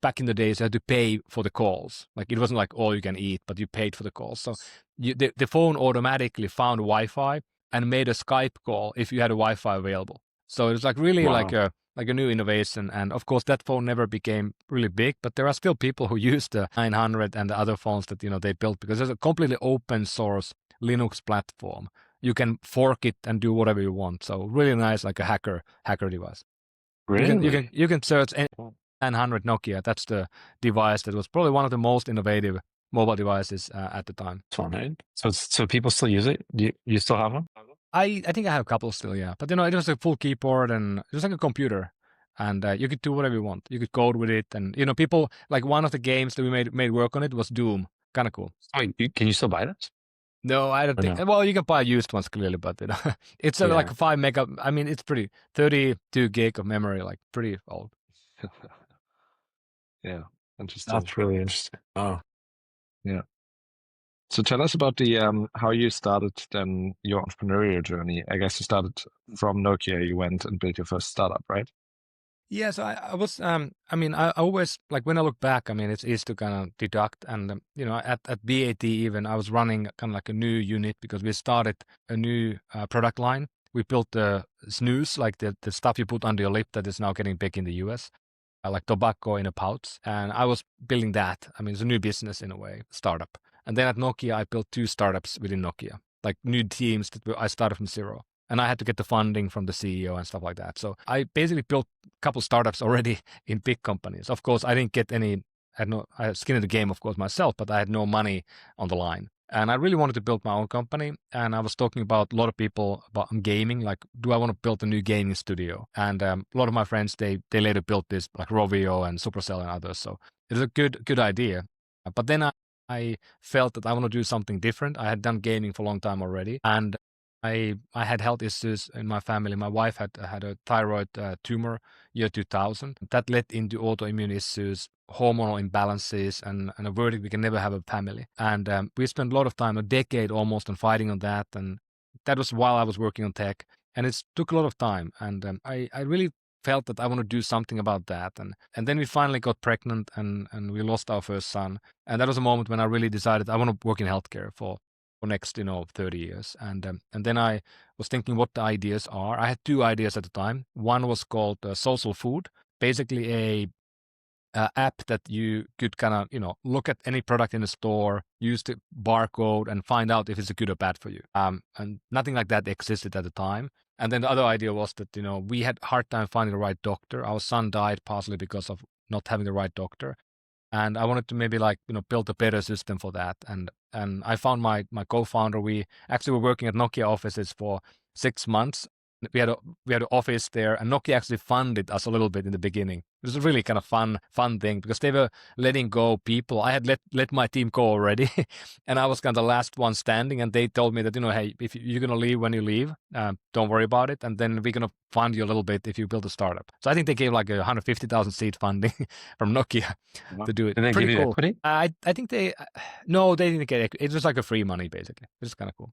back in the days, you had to pay for the calls. Like it wasn't like all you can eat, but you paid for the calls. So the phone automatically found Wi-Fi and made a Skype call if you had a Wi-Fi available. So it was like really Wow. like a new innovation. And of course, that phone never became really big, but there are still people who use the 900 and the other phones that they built because there's a completely open source Linux platform. You can fork it and do whatever you want. So really nice, like a hacker device. Really? You can search Cool. 900 Nokia. That's the device that was probably one of the most innovative mobile devices at the time. That's fun, right? So people still use it? Do you still have them? I think I have a couple still, yeah. But it was a full keyboard and it was like a computer, and you could do whatever you want. You could code with it, and people like one of the games that we made work on it was Doom. Kind of cool. Wait, can you still buy this No, I don't or think. no? Well, you can buy used ones clearly, but it's like Yeah, a 5 mega. I mean, it's pretty 32 gig of memory, like pretty old. Yeah. Interesting. that's really interesting. Oh, Yeah. So tell us about the how you started then your entrepreneurial journey. I guess you started from Nokia. You went and built your first startup, right? Yeah, so I was, I mean, I always, like when I look back, I mean, it's easy to kind of deduct. And, at BAT even, I was running kind of like a new unit because we started a new product line. We built the snus, like the stuff you put under your lip that is now getting big in the US, like tobacco in a pouch. And I was building that. I mean, it's a new business in a way, startup. And then at Nokia, I built 2 startups within Nokia, like new teams I started from zero. And I had to get the funding from the CEO and stuff like that. So I basically built a couple startups already in big companies. Of course, I didn't get any. I had skin in the game, of course, myself, but I had no money on the line. And I really wanted to build my own company. And I was talking about a lot of people about gaming, like, do I want to build a new gaming studio? And a lot of my friends, they later built this, like Rovio and Supercell and others. So it was a good idea. But then I felt that I want to do something different. I had done gaming for a long time already, and I had health issues in my family. My wife had a thyroid tumor year 2000. That led into autoimmune issues, hormonal imbalances, and a verdict we can never have a family. And we spent a lot of time, a decade almost, on fighting on that. And that was while I was working on tech. And it took a lot of time. And I really felt that I want to do something about that. And then we finally got pregnant and we lost our first son. And that was a moment when I really decided I want to work in healthcare for next 30 years. And then I was thinking what the ideas are. I had 2 ideas at the time. One was called social food, basically a app that you could kind of look at any product in the store, use the barcode, and find out if it's good or bad for you. And nothing like that existed at the time. And then the other idea was that we had a hard time finding the right doctor. Our son died partially because of not having the right doctor. And I wanted to maybe build a better system for that. And I found my co-founder. We actually were working at Nokia offices for 6 months. We had an office there, and Nokia actually funded us a little bit in the beginning. It was a really kind of fun thing because they were letting go people. I had let my team go already, and I was kind of the last one standing. And they told me that hey, if you're gonna leave when you leave, don't worry about it, and then we're gonna fund you a little bit if you build a startup. So I think they gave like 150,000 seed funding from Nokia to do it. and they give Pretty you cool. equity? I think no, they didn't get equity. It was like a free money basically. It was kind of cool.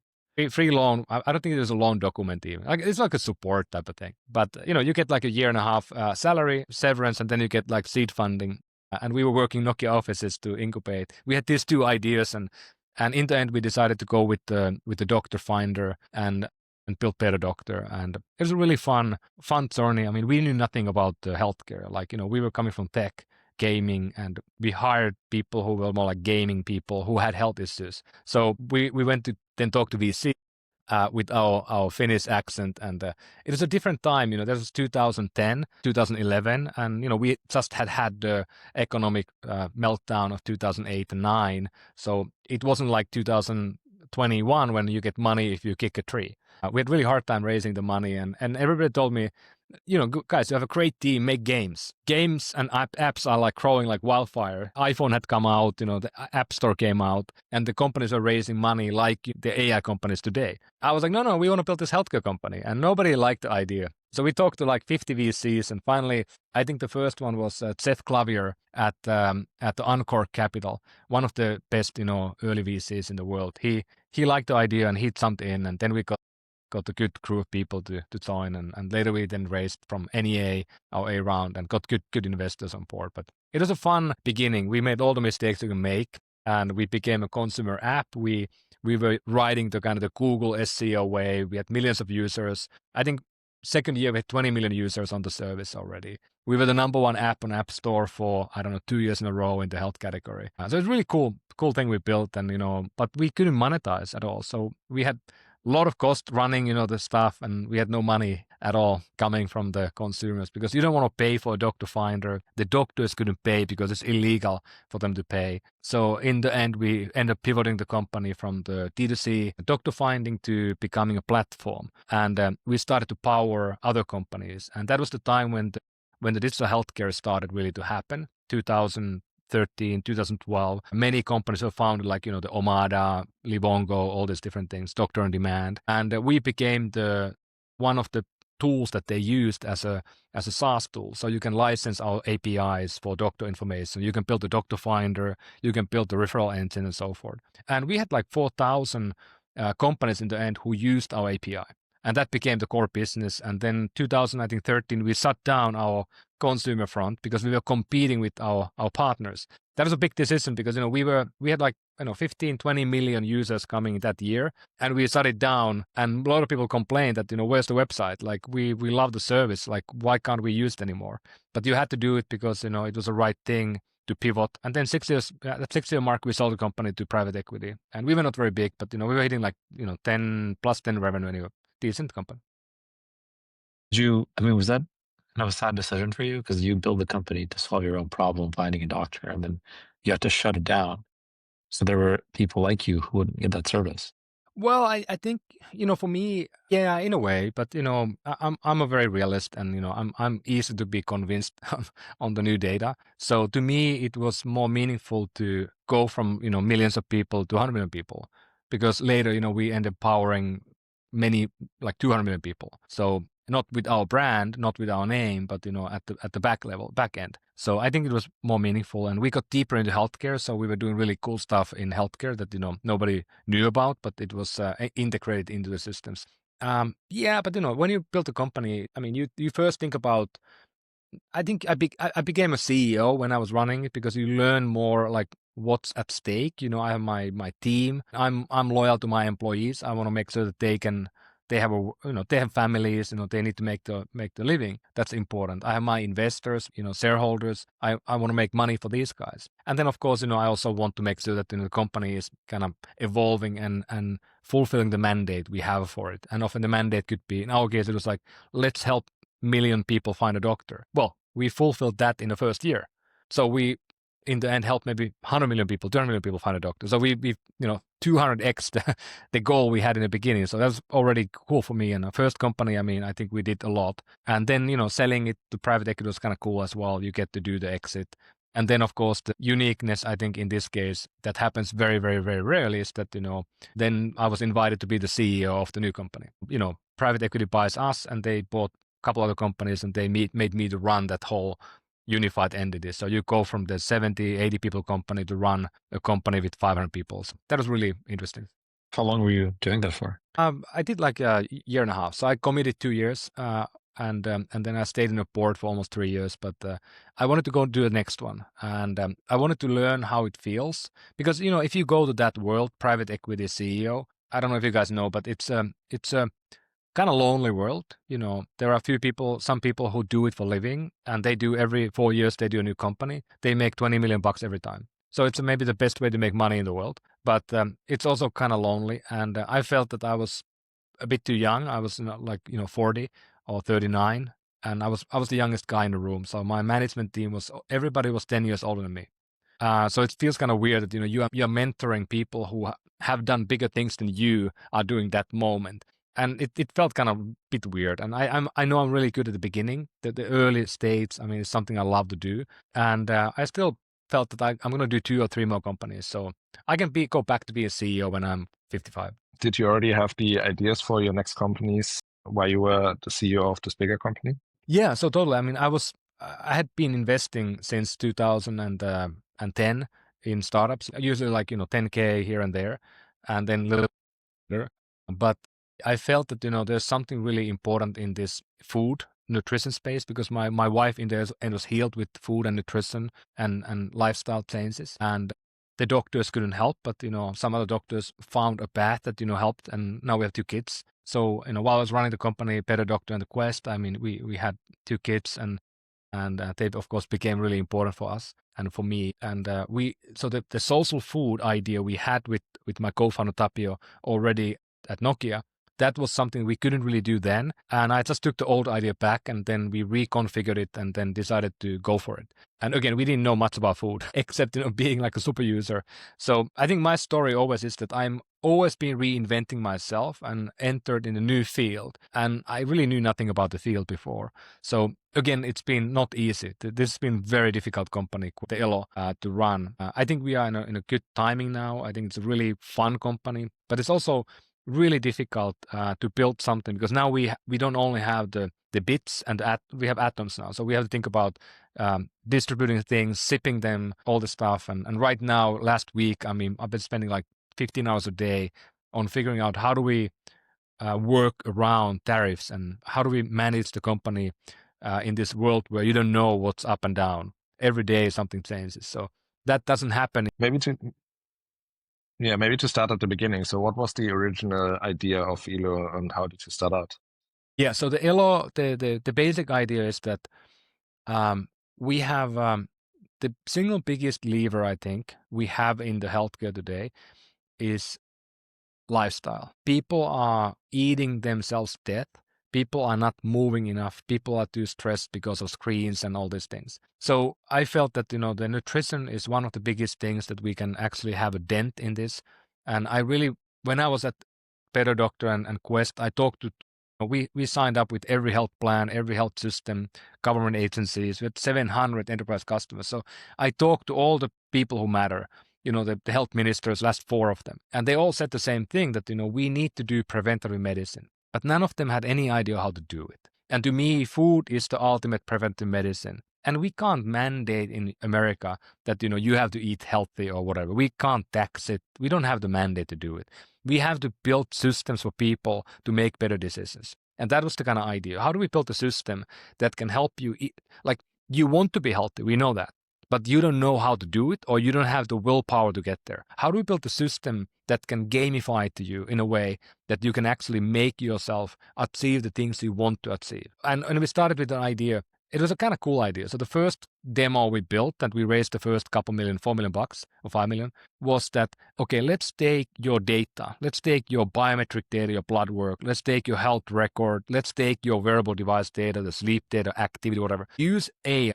Free loan. I don't think there's a loan document even. Like it's like a support type of thing. But you get like a year and a half salary, severance, and then you get like seed funding. And we were working Nokia offices to incubate. We had these 2 ideas, and in the end we decided to go with the doctor finder and build BetterDoctor. And it was a really fun journey. I mean, we knew nothing about healthcare. Like we were coming from tech, gaming, and we hired people who were more like gaming people who had health issues. So we went to then talk to VC, with our Finnish accent. And it was a different time, that was 2010, 2011. And, we just had the economic meltdown of 2008 and 9. So it wasn't like 2021 when you get money if you kick a tree. We had really hard time raising the money. And everybody told me, guys, you have a great team, make games. Games and apps are like growing like wildfire. iPhone had come out, the App Store came out, and the companies are raising money like the AI companies today. I was like, no, we want to build this healthcare company. And nobody liked the idea. So we talked to like 50 VCs, and finally, I think the first one was Jeff Clavier at the Encore Capital, one of the best, early VCs in the world. He liked the idea and he jumped in, and then we got a good crew of people to join, and later we then raised from NEA our A round and got good investors on board. But it was a fun beginning. We made all the mistakes you can make, and we became a consumer app. We were riding the kind of the Google SEO way. We had millions of users. I think second year we had 20 million users on the service already. We were the number one app on App Store for 2 years in a row in the health category. So it's really cool thing we built, and but we couldn't monetize at all. So we had a lot of cost running, the stuff, and we had no money at all coming from the consumers because you don't want to pay for a doctor finder. The doctors couldn't pay because it's illegal for them to pay. So in the end, we ended up pivoting the company from the D2C doctor finding to becoming a platform. And we started to power other companies. And that was the time when the digital healthcare started really to happen, 2013, 2012. Many companies were founded like, the Omada, Livongo, all these different things, Doctor on Demand. And we became one of the tools that they used as a SaaS tool. So you can license our APIs for doctor information. You can build a doctor finder. You can build the referral engine and so forth. And we had like 4,000 companies in the end who used our API. And that became the core business. And then 2013, we shut down our consumer front because we were competing with our partners. That was a big decision because, we had like, 15, 20 million users coming that year, and we shut it down. And a lot of people complained that, where's the website? Like we love the service. Like, why can't we use it anymore? But you had to do it because, it was the right thing to pivot. And then 6 years, at 6-year mark, we sold the company to private equity. And we were not very big, but, we were hitting like, 10 plus 10 revenue anyway. Decent company. Was that kind of a sad decision for you? Because you build the company to solve your own problem, finding a doctor, and then you have to shut it down. So there were people like you who wouldn't get that service. Well, I think, for me, yeah, in a way, but, I'm a very realist, and, I'm easy to be convinced on the new data. So to me, it was more meaningful to go from, millions of people to 100 million people, because later, we end up powering many, like 200 million people. So not with our brand, not with our name, but, at the back end. So I think it was more meaningful, and we got deeper into healthcare. So we were doing really cool stuff in healthcare that, nobody knew about, but it was integrated into the systems. Yeah, but, when you build a company, I mean, you first think about, I think I became a CEO when I was running it because you learn more like what's at stake. I have my team. I'm loyal to my employees. I want to make sure that they have they have families. They need to make the living. That's important. I have my investors. Shareholders. I want to make money for these guys. And then of course, I also want to make sure that the company is kind of evolving and fulfilling the mandate we have for it. And often the mandate could be, in our case, it was like, let's help million people find a doctor. Well, we fulfilled that in the first year. So we, in the end, helped maybe 100 million people, 200 million people find a doctor. So we 200x the goal we had in the beginning. So that's already cool for me. And the first company, I think we did a lot. And then, selling it to private equity was kind of cool as well. You get to do the exit. And then, of course, the uniqueness, I think, in this case, that happens very, very, very rarely is that, then I was invited to be the CEO of the new company. Private equity buys us, and they bought couple other companies, and they made me to run that whole unified entity. So you go from the 70, 80 people company to run a company with 500 people. So that was really interesting. How long were you doing that for? I did like a year and a half. So I committed 2 years, and then I stayed in the board for almost 3 years. But I wanted to go do the next one, and I wanted to learn how it feels because if you go to that world, private equity CEO, I don't know if you guys know, but it's a kind of lonely world. There are some people who do it for living, and they do every 4 years, they do a new company. They make 20 million bucks every time. So it's maybe the best way to make money in the world, but it's also kind of lonely. And I felt that I was a bit too young. I was 40 or 39, and I was the youngest guy in the room. So my management team everybody was 10 years older than me. So it feels kind of weird that you are mentoring people who have done bigger things than you are doing that moment. And it felt kind of a bit weird. And I know I'm really good at the beginning, the early stages. I mean, it's something I love to do. And I still felt that I'm going to do 2 or 3 more companies. So I can go back to be a CEO when I'm 55. Did you already have the ideas for your next companies while you were the CEO of this bigger company? Yeah, so totally. I mean, I had been investing since 2010 in startups, usually 10K here and there, and then little later. But I felt that, there's something really important in this food nutrition space, because my wife in there was healed with food and nutrition and lifestyle changes. And the doctors couldn't help, but, some other doctors found a path that, helped. And now we have 2 kids. So, while I was running the company, BetterDoctor and the Quest, I mean, we had 2 kids, and they, of course, became really important for us and for me. And so the social food idea we had with my co-founder Tapio already at Nokia, that was something we couldn't really do then. And I just took the old idea back, and then we reconfigured it and then decided to go for it. And again, we didn't know much about food except, being like a super user. So I think my story always is that I'm always been reinventing myself and entered in a new field. And I really knew nothing about the field before. So again, it's been not easy. This has been very difficult company, the Elo, to run. I think we are in a good timing now. I think it's a really fun company, but it's also really difficult to build something, because now we don't only have the bits and we have atoms now. So we have to think about distributing things, shipping them, all the stuff. And right now, last week, I mean, I've been spending like 15 hours a day on figuring out how do we work around tariffs, and how do we manage the company in this world where you don't know what's up and down. Every day something changes. So that doesn't happen. Maybe to start at the beginning. So what was the original idea of Elo, and how did you start out? Yeah, so the Elo, the basic idea is that we have the single biggest lever I think we have in the healthcare today is lifestyle. People are eating themselves dead. People are not moving enough. People are too stressed because of screens and all these things. So I felt that, the nutrition is one of the biggest things that we can actually have a dent in this. And I really, when I was at BetterDoctor and Quest, I talked to, we signed up with every health plan, every health system, government agencies. We had 700 enterprise customers. So I talked to all the people who matter, the health ministers, last 4 of them. And they all said the same thing, that, we need to do preventative medicine. But none of them had any idea how to do it. And to me, food is the ultimate preventive medicine. And we can't mandate in America that, you have to eat healthy or whatever. We can't tax it. We don't have the mandate to do it. We have to build systems for people to make better decisions. And that was the kind of idea. How do we build a system that can help you eat? Like, you want to be healthy, we know that, but you don't know how to do it, or you don't have the willpower to get there. How do we build a system that can gamify it to you in a way that you can actually make yourself achieve the things you want to achieve? And we started with an idea. It was a kind of cool idea. So the first demo we built, that we raised the first couple million, $4 million or 5 million, was that, okay, let's take your data. Let's take your biometric data, your blood work. Let's take your health record. Let's take your wearable device data, the sleep data, activity, whatever. Use AI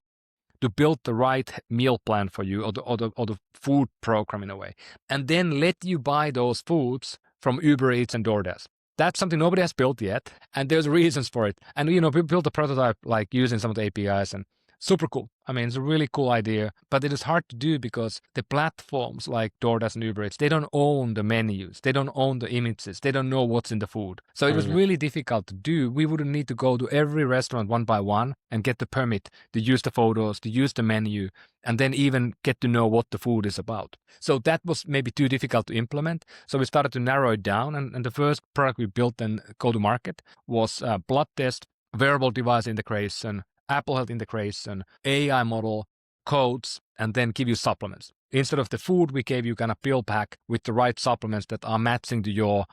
to build the right meal plan for you, or the food program in a way. And then let you buy those foods from Uber Eats and DoorDash. That's something nobody has built yet, and there's reasons for it. And, we built a prototype like using some of the APIs, and super cool. I mean, it's a really cool idea, but it is hard to do because the platforms like DoorDash and Uber Eats, they don't own the menus. They don't own the images. They don't know what's in the food. So it was really difficult to do. We would need to go to every restaurant one by one and get the permit to use the photos, to use the menu, and then even get to know what the food is about. So that was maybe too difficult to implement. So we started to narrow it down. And the first product we built and go to market was a blood test, wearable device integration, Apple Health integration, AI model, codes, and then give you supplements. Instead of the food, we gave you kind of pill pack with the right supplements that are matching to your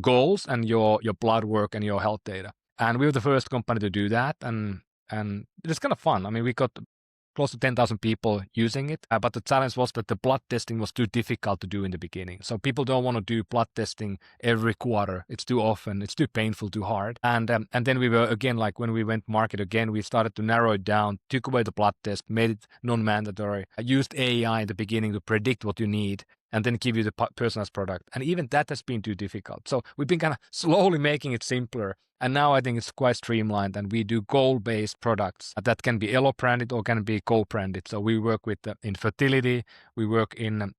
goals and your blood work and your health data. And we were the first company to do that, and it was kind of fun. I mean, we got close to 10,000 people using it. But the challenge was that the blood testing was too difficult to do in the beginning. So people don't want to do blood testing every quarter. It's too often. It's too painful, too hard. And then we were, again, like when we went market again, we started to narrow it down, took away the blood test, made it non-mandatory, used AI in the beginning to predict what you need, and then give you the personalized product. And even that has been too difficult. So we've been kind of slowly making it simpler. And now I think it's quite streamlined, and we do goal-based products that can be Elo branded or can be co-branded. So we work with in fertility, we work in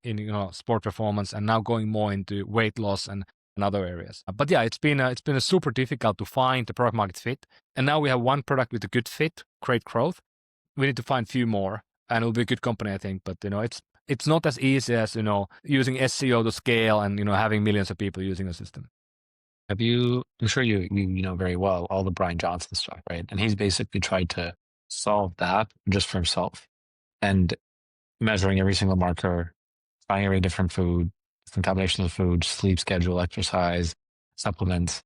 sport performance, and now going more into weight loss and other areas. But yeah, it's been a super difficult to find the product market fit. And now we have one product with a good fit, great growth. We need to find a few more, and it'll be a good company, I think. But it's not as easy as using SEO to scale and having millions of people using the system. I'm sure you know very well all the Brian Johnson stuff, right? And he's basically tried to solve that just for himself and measuring every single marker, trying every different food, different combinations of food, sleep schedule, exercise, supplements,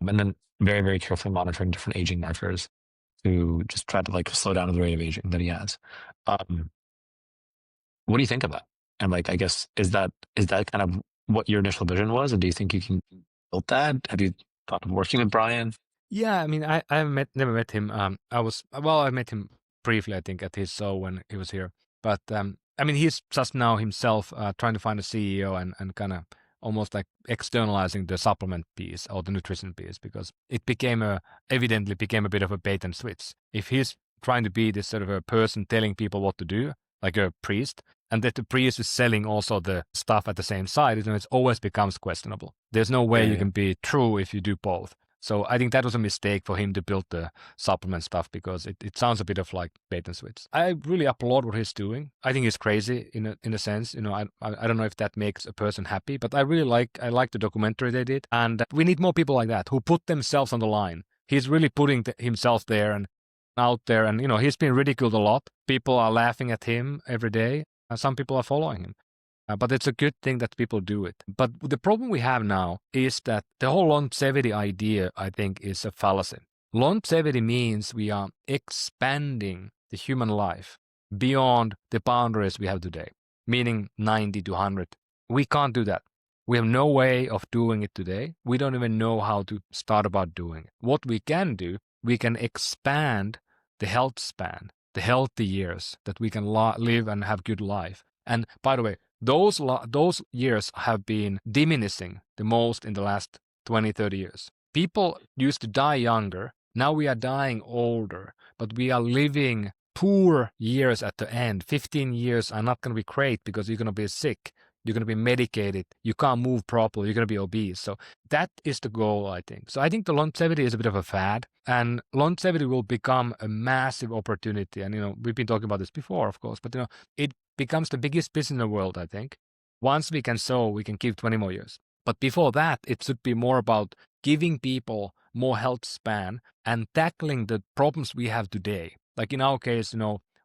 and then very, very carefully monitoring different aging markers to just try to slow down the rate of aging that he has. What do you think of that? And I guess, is that kind of what your initial vision was? And do you think you can build that? Have you thought of working with Brian? Yeah, I mean, I never met him. I met him briefly, I think, at his show when he was here. But I mean, he's just now himself trying to find a CEO and kind of almost like externalizing the supplement piece or the nutrition piece, because it evidently became a bit of a bait and switch. If he's trying to be this sort of a person telling people what to do, like a priest, and that the priest is selling also the stuff at the same side, it always becomes questionable. There's no way you can be true if you do both. So I think that was a mistake for him to build the supplement stuff, because it sounds a bit of like bait and switch. I really applaud what he's doing. I think he's crazy in a sense. I don't know if that makes a person happy, but I like the documentary they did, and we need more people like that who put themselves on the line. He's really putting himself there and out there, and he's been ridiculed a lot. People are laughing at him every day. Some people are following him. But it's a good thing that people do it. But the problem we have now is that the whole longevity idea, I think, is a fallacy. Longevity means we are expanding the human life beyond the boundaries we have today, meaning 90 to 100. We can't do that. We have no way of doing it today. We don't even know how to start about doing it. What we can do, we can expand the health span, the healthy years that we can live and have good life. And by the way, those years have been diminishing the most in the last 20, 30 years. People used to die younger. Now we are dying older, but we are living poor years at the end. 15 years are not going to be great because you're going to be sick. You're going to be medicated. You can't move properly. You're going to be obese. So that is the goal, I think. So I think the longevity is a bit of a fad, and longevity will become a massive opportunity. And, we've been talking about this before, of course, but, it becomes the biggest business in the world, I think. Once we can sow, we can give 20 more years. But before that, it should be more about giving people more health span and tackling the problems we have today. Like in our case,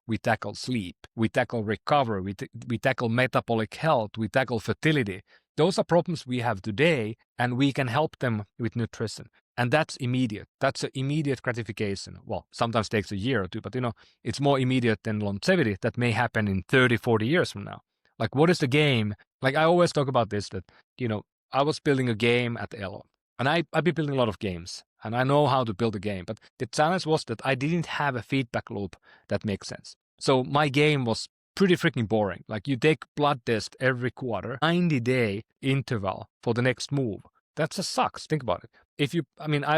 we tackle sleep, we tackle recovery, we tackle metabolic health, we tackle fertility. Those are problems we have today, and we can help them with nutrition. And that's immediate. That's an immediate gratification. Well, sometimes takes a year or two, but it's more immediate than longevity that may happen in 30, 40 years from now. Like, what is the game? Like, I always talk about this, that, I was building a game at Elo, and I've been building a lot of games, and I know how to build a game. But the challenge was that I didn't have a feedback loop that makes sense. So my game was pretty freaking boring. Like, you take blood test every quarter, 90-day interval for the next move. That just sucks. Think about it.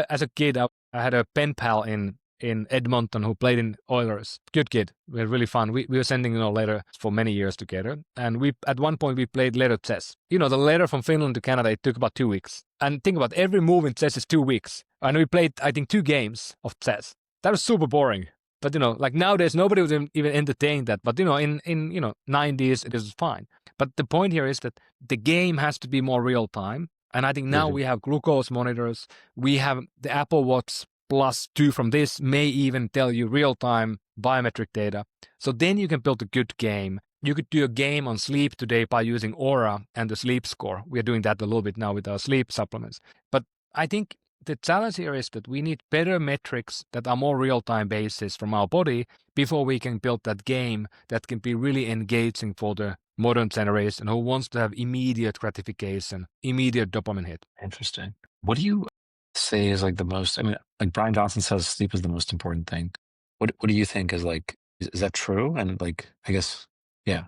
As a kid, I had a pen pal in Edmonton who played in Oilers. Good kid. We had really fun. We were sending letter for many years together. And at one point we played letter chess. The letter from Finland to Canada, it took about 2 weeks. And think about every move in chess is 2 weeks. And we played, I think, 2 games of chess. That was super boring. But, like nowadays, nobody would even entertain that. But, in 90s, it is fine. But the point here is that the game has to be more real time. And I think now we have glucose monitors. We have the Apple Watch Plus 2 from this may even tell you real-time biometric data. So then you can build a good game. You could do a game on sleep today by using Aura and the sleep score. We are doing that a little bit now with our sleep supplements. But I think the challenge here is that we need better metrics that are more real-time basis from our body before we can build that game that can be really engaging for the modern generation who wants to have immediate gratification, immediate dopamine hit. Interesting. What do you say is like the most, I mean, like Brian Johnson says sleep is the most important thing. What do you think is like, is that true? And like, I guess, yeah.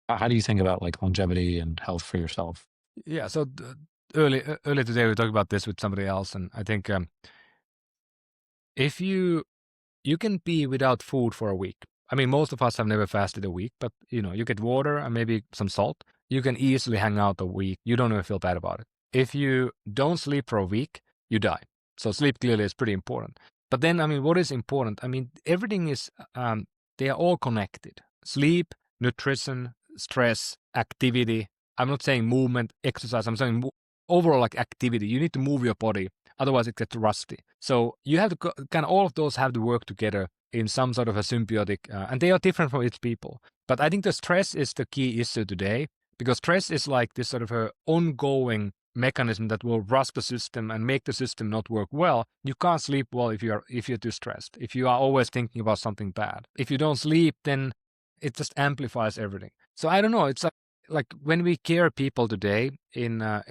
How do you think about like longevity and health for yourself? Yeah, so earlier today we talked about this with somebody else, and I think if you can be without food for a week. I mean, most of us have never fasted a week, but you get water and maybe some salt. You can easily hang out a week. You don't even feel bad about it. If you don't sleep for a week, you die. So sleep clearly is pretty important. But then, I mean, what is important? I mean, everything is, they are all connected. Sleep, nutrition, stress, activity. I'm not saying movement, exercise. I'm saying overall like activity. You need to move your body. Otherwise, it gets rusty. So you have to kind of all of those have to work together in some sort of a symbiotic, and they are different for each people. But I think the stress is the key issue today because stress is like this sort of a ongoing mechanism that will rust the system and make the system not work well. You can't sleep well if you're too stressed. If you are always thinking about something bad. If you don't sleep, then it just amplifies everything. So I don't know. It's like when we care people today in a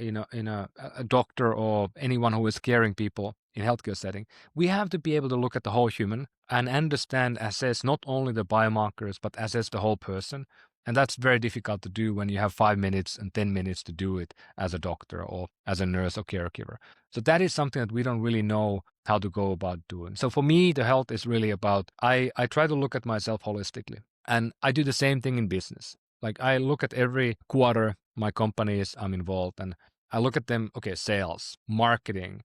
doctor or anyone who is caring people in healthcare setting, we have to be able to look at the whole human and understand, assess not only the biomarkers but assess the whole person. And that's very difficult to do when you have 5 minutes and 10 minutes to do it as a doctor or as a nurse or caregiver. So that is something that we don't really know how to go about doing. So for me, the health is really about, I try to look at myself holistically. And I do the same thing in business. Like I look at every quarter my companies I'm involved and I look at them, okay, sales, marketing,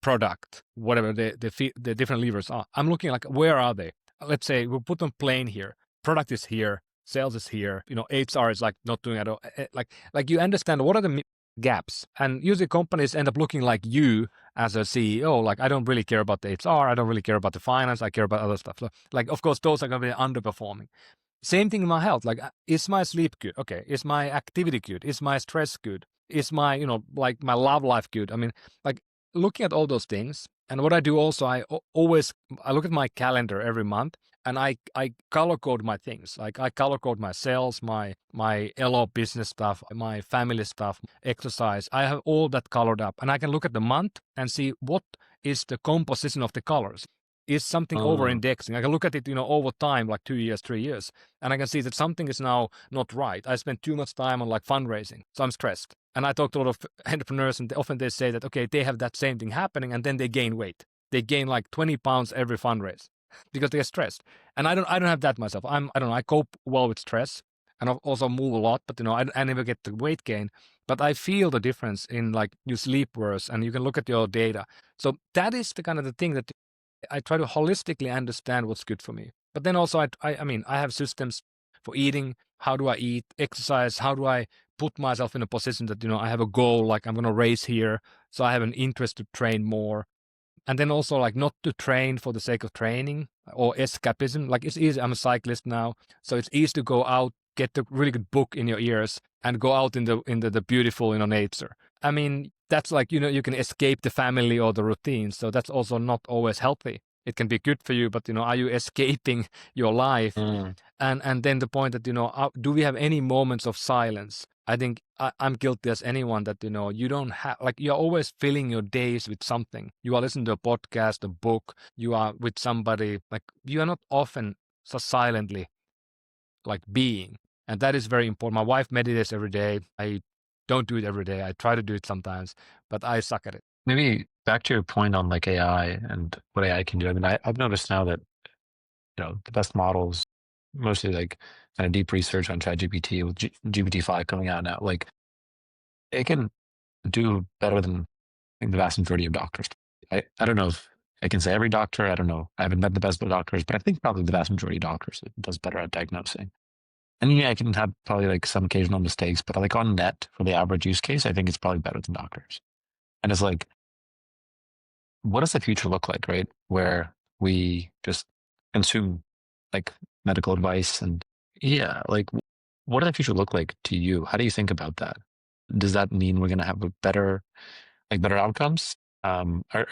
product, whatever the different levers are. I'm looking like, where are they? Let's say we'll put them plain here. Product is here, sales is here, HR is like not doing it all. Like you understand what are the gaps, and usually companies end up looking like you as a CEO. Like I don't really care about the HR, I don't really care about the finance, I care about other stuff. So, like of course those are going to be underperforming. Same thing in my health. Like, is my sleep good? Okay. Is my activity good? Is my stress good? Is my, like my love life good? I mean, like looking at all those things. And what I do also, I look at my calendar every month and I color code my things. Like I color code my sales, my Elo business stuff, my family stuff, exercise. I have all that colored up and I can look at the month and see what is the composition of the colors. Is something over indexing? I can look at it, over time, like 2 years, 3 years, and I can see that something is now not right. I spend too much time on like fundraising, so I'm stressed. And I talk to a lot of entrepreneurs, and often they say that, okay, they have that same thing happening, and then they gain weight. They gain like 20 pounds every fundraise because they're stressed. And I don't have that myself. I don't know. I cope well with stress, and I also move a lot, but I never get the weight gain. But I feel the difference in like you sleep worse, and you can look at your data. So that is the kind of the thing that I try to holistically understand what's good for me. But then also, I mean, I have systems for eating. How do I eat? Exercise. How do I put myself in a position that, I have a goal, like I'm going to race here. So I have an interest to train more. And then also like not to train for the sake of training or escapism. Like it's easy. I'm a cyclist now. So it's easy to go out, get a really good book in your ears and go out in the beautiful, nature. I mean, that's like, you can escape the family or the routine. So that's also not always healthy. It can be good for you, but, are you escaping your life? And then the point that, do we have any moments of silence? I think I'm guilty as anyone that, you don't have, like, you're always filling your days with something. You are listening to a podcast, a book, you are with somebody, like, you are not often so silently, like, being. And that is very important. My wife meditates every day. I don't do it every day. I try to do it sometimes, but I suck at it. Maybe back to your point on like AI and what AI can do. I mean, I've noticed now that, the best models, mostly like kind of deep research on ChatGPT with GPT-5 coming out now, like it can do better than I think the vast majority of doctors. I don't know if I can say every doctor. I don't know. I haven't met the best doctors, but I think probably the vast majority of doctors it does better at diagnosing. And yeah, I can have probably like some occasional mistakes, but like on net for the average use case, I think it's probably better than doctors. And it's like, what does the future look like, right? Where we just consume like medical advice and yeah, like what does the future look like to you? How do you think about that? Does that mean we're going to have a better like better outcomes? Are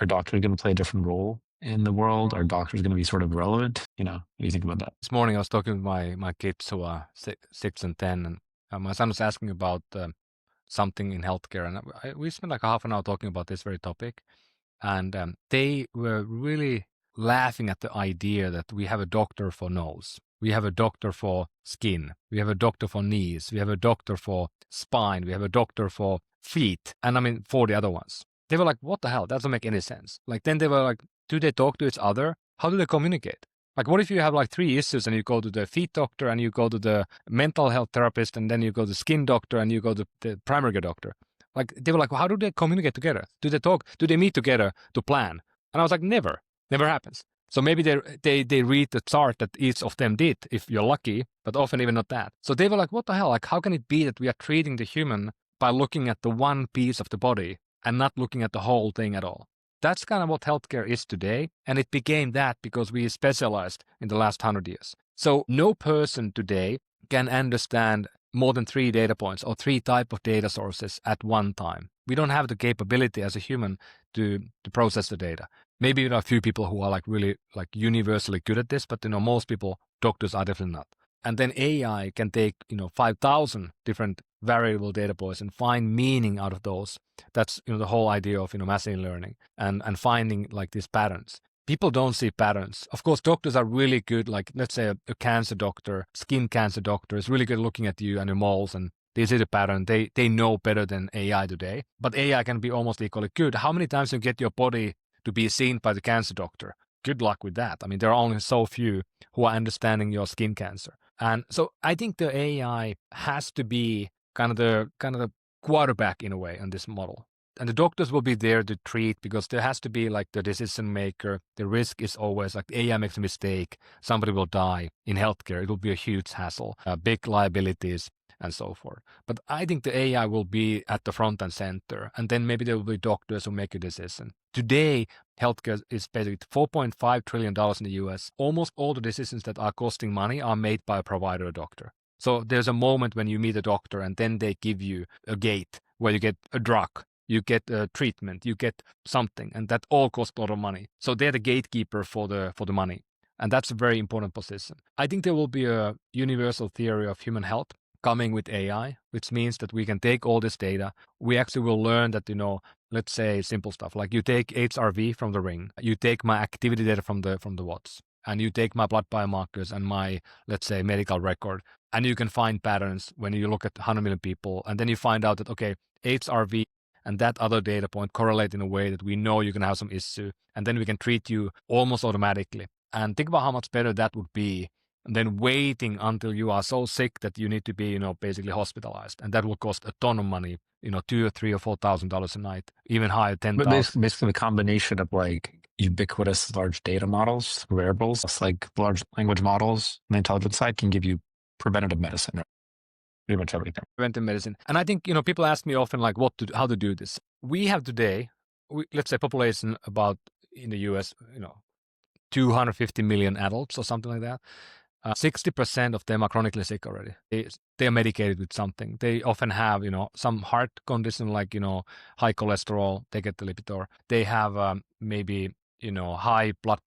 doctors going to play a different role in the world? Are doctors going to be sort of relevant? What do you think about that? This morning I was talking with my kids who are 6 and 10, and my son was asking about something in healthcare, and we spent like half an hour talking about this very topic, and they were really laughing at the idea that we have a doctor for nose, we have a doctor for skin, we have a doctor for knees, we have a doctor for spine, we have a doctor for feet, and I mean for the other ones. They were like, what the hell? That doesn't make any sense. Like then they were like, do they talk to each other? How do they communicate? Like, what if you have like 3 issues and you go to the feet doctor and you go to the mental health therapist and then you go to the skin doctor and you go to the primary care doctor? Like, they were like, well, how do they communicate together? Do they talk? Do they meet together to plan? And I was like, never happens. So maybe they read the chart that each of them did, if you're lucky, but often even not that. So they were like, what the hell? Like, how can it be that we are treating the human by looking at the one piece of the body and not looking at the whole thing at all? That's kind of what healthcare is today, and it became that because we specialized in the last 100 years. So no person today can understand more than 3 data points or 3 type of data sources at one time. We don't have the capability as a human to process the data. Maybe a few people who are like really like universally good at this, but most people, doctors are definitely not. And then AI can take 5,000 different variable data points and find meaning out of those. That's the whole idea of machine learning and finding like these patterns. People don't see patterns. Of course, doctors are really good. Like let's say a cancer doctor, skin cancer doctor is really good looking at you and your moles, and they see the pattern. They know better than AI today. But AI can be almost equally good. How many times you get your body to be seen by the cancer doctor? Good luck with that. I mean, there are only so few who are understanding your skin cancer. And so I think the AI has to be kind of the quarterback in a way on this model. And the doctors will be there to treat because there has to be like the decision maker. The risk is always like AI makes a mistake, somebody will die in healthcare. It will be a huge hassle, big liabilities and so forth. But I think the AI will be at the front and center, and then maybe there will be doctors who make a decision. Today, healthcare is basically $4.5 trillion in the US. Almost all the decisions that are costing money are made by a provider or doctor. So there's a moment when you meet a doctor and then they give you a gate where you get a drug, you get a treatment, you get something, and that all costs a lot of money. So they're the gatekeeper for the money. And that's a very important position. I think there will be a universal theory of human health coming with AI, which means that we can take all this data. We actually will learn that, let's say simple stuff like you take HRV from the ring, you take my activity data from the watch, and you take my blood biomarkers and my, let's say, medical record, and you can find patterns when you look at 100 million people, and then you find out that, okay, HRV and that other data point correlate in a way that we know you're going to have some issue, and then we can treat you almost automatically. And think about how much better that would be than waiting until you are so sick that you need to be, basically hospitalized. And that will cost a ton of money, $2,000 or $3,000 or $4,000 a night, even higher, 10,000. But basically the combination of like ubiquitous large data models, wearables, like large language models on the intelligence side can give you preventative medicine, right? Pretty much everything. Preventive medicine. And I think, people ask me often like how to do this. We have today, let's say population about in the US, 250 million adults or something like that. 60% of them are chronically sick already. They are medicated with something. They often have, some heart condition like, high cholesterol. They get the Lipitor. They have maybe, high blood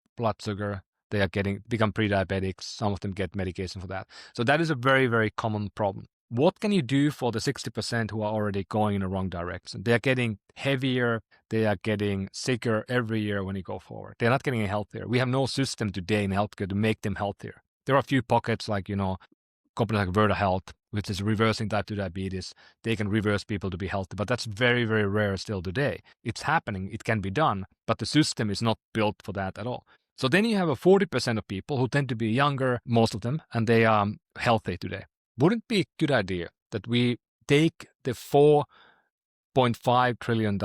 sugar. They are become pre-diabetics. Some of them get medication for that. So that is a very, very common problem. What can you do for the 60% who are already going in the wrong direction? They are getting heavier. They are getting sicker every year when you go forward. They're not getting any healthier. We have no system today in healthcare to make them healthier. There are a few pockets like, companies like Elo Health, which is reversing type 2 diabetes. They can reverse people to be healthy, but that's very, very rare still today. It's happening. It can be done, but the system is not built for that at all. So then you have a 40% of people who tend to be younger, most of them, and they are healthy today. Wouldn't it be a good idea that we take the $4.5 trillion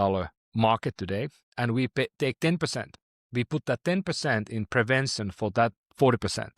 market today and we take 10%? We put that 10% in prevention for that 40%.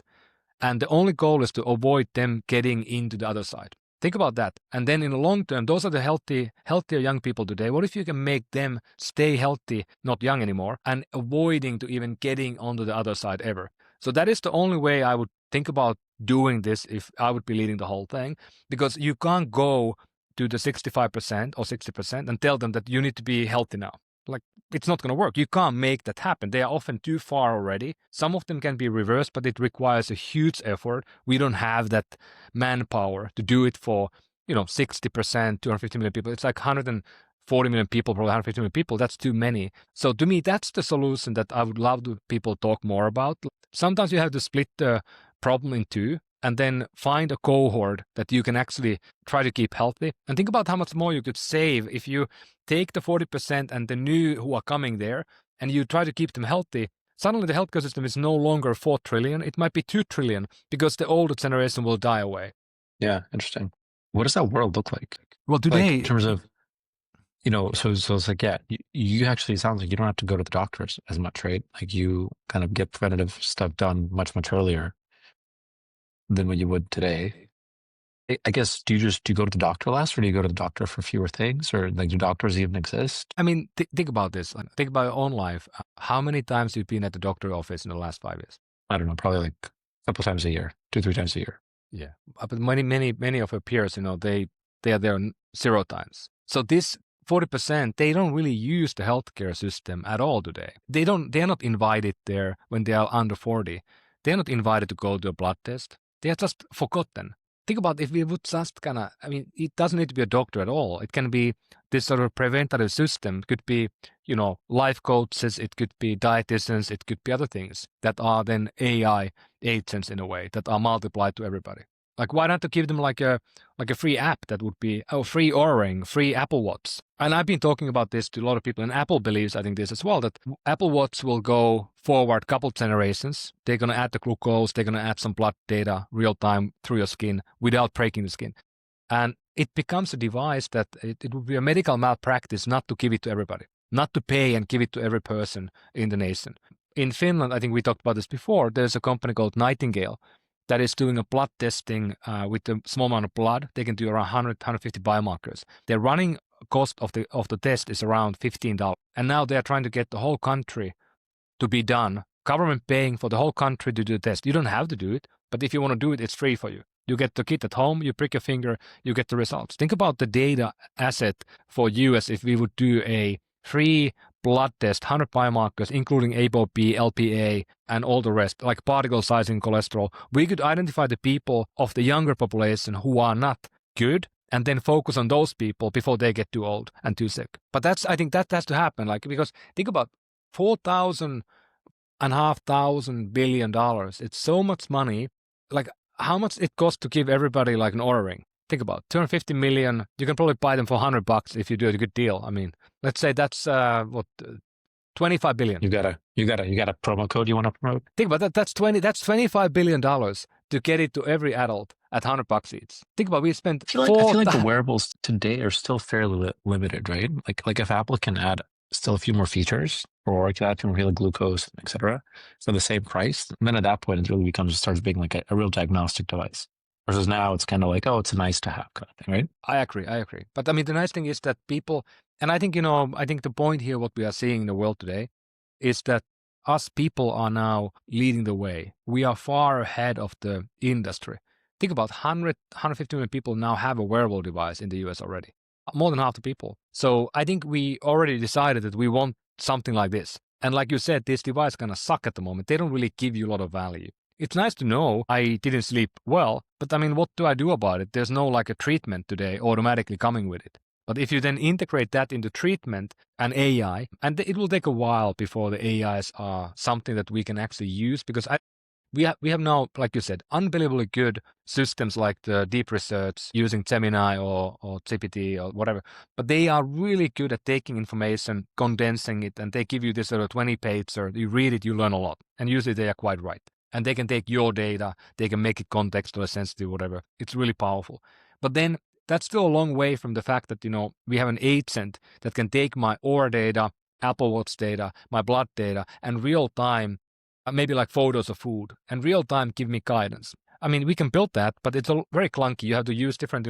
And the only goal is to avoid them getting into the other side. Think about that. And then in the long term, those are the healthier young people today. What if you can make them stay healthy, not young anymore, and avoiding to even getting onto the other side ever? So that is the only way I would think about doing this if I would be leading the whole thing, because you can't go to the 65% or 60% and tell them that you need to be healthy now. Like, it's not going to work. You can't make that happen. They are often too far already. Some of them can be reversed, but it requires a huge effort. We don't have that manpower to do it for, 60%, 250 million people. It's like 140 million people, probably 150 million people. That's too many. So to me, that's the solution that I would love to people talk more about. Sometimes you have to split the problem in two and then find a cohort that you can actually try to keep healthy. And think about how much more you could save if you take the 40% and the new who are coming there and you try to keep them healthy. Suddenly the healthcare system is no longer 4 trillion. It might be 2 trillion because the older generation will die away. Yeah, interesting. What does that world look like? Well, today, like in terms of, so it's like, yeah, you actually, it sounds like you don't have to go to the doctors as much, right? Like you kind of get preventative stuff done much, much earlier than what you would today. I guess, do you go to the doctor less, or do you go to the doctor for fewer things, or like do doctors even exist? I mean, think about this. Think about your own life. How many times have you been at the doctor office in the last 5 years? I don't know, probably like a couple times a year, 2-3 times a year. Yeah, but many of our peers, they are there 0 times. So this 40%, they don't really use the healthcare system at all today. They are not invited there when they are under 40. They're not invited to go to a blood test. They are just forgotten. Think about if we would just it doesn't need to be a doctor at all. It can be this sort of preventative system. It could be, life coaches. It could be dietitians. It could be other things that are then AI agents in a way that are multiplied to everybody. Like, why not to give them like a free app that would be free Oura Ring, free Apple Watch? And I've been talking about this to a lot of people, and Apple believes, I think, this as well, that Apple Watch will go forward a couple generations. They're going to add the glucose, they're going to add some blood data real time through your skin without breaking the skin. And it becomes a device that it would be a medical malpractice not to give it to everybody, not to pay and give it to every person in the nation. In Finland, I think we talked about this before, there's a company called Nightingale that is doing a blood testing with a small amount of blood. They can do around 150 biomarkers. Their running cost of the test is around $15. And now they're trying to get the whole country to be done. Government paying for the whole country to do the test. You don't have to do it, but if you want to do it, it's free for you. You get the kit at home, you prick your finger, you get the results. Think about the data asset for you as if we would do a free blood test, 100 biomarkers, including ApoB, LPA, and all the rest, like particle size and cholesterol. We could identify the people of the younger population who are not good and then focus on those people before they get too old and too sick. But I think that has to happen, because think about $4,500 billion. It's so much money. Like, how much it costs to give everybody like an Oura Ring? Think about 250 million. You can probably buy them for $100 if you do a good deal. I mean, let's say that's 25 billion. You got a promo code you want to promote? Think about that. That's $25 billion to get it to every adult at $100 each. Think about, we spent. I feel like the wearables today are still fairly limited, right? Like if Apple can add still a few more features, or it can add more glucose, etc., for the same price, and then at that point it really starts being like a real diagnostic device. Versus now it's kind of like, oh, it's a nice to have kind of thing, right? I agree. But I mean, the nice thing is that people, and I think, I think the point here, what we are seeing in the world today, is that us people are now leading the way. We are far ahead of the industry. Think about 150 million people now have a wearable device in the US already. More than half the people. So I think we already decided that we want something like this. And like you said, this device kind of suck at the moment. They don't really give you a lot of value. It's nice to know I didn't sleep well, but I mean, what do I do about it? There's no like a treatment today automatically coming with it. But if you then integrate that into treatment and AI, and it will take a while before the AIs are something that we can actually use, because we have now, like you said, unbelievably good systems like the deep research using Gemini or GPT or whatever. But they are really good at taking information, condensing it, and they give you this sort of 20-page, or you read it, you learn a lot. And usually they are quite right. And they can take your data, they can make it contextual, sensitive, whatever. It's really powerful. But then that's still a long way from the fact that, we have an agent that can take my Oura data, Apple Watch data, my blood data, and real time, maybe like photos of food, and real time give me guidance. I mean, we can build that, but it's very clunky. You have to use different,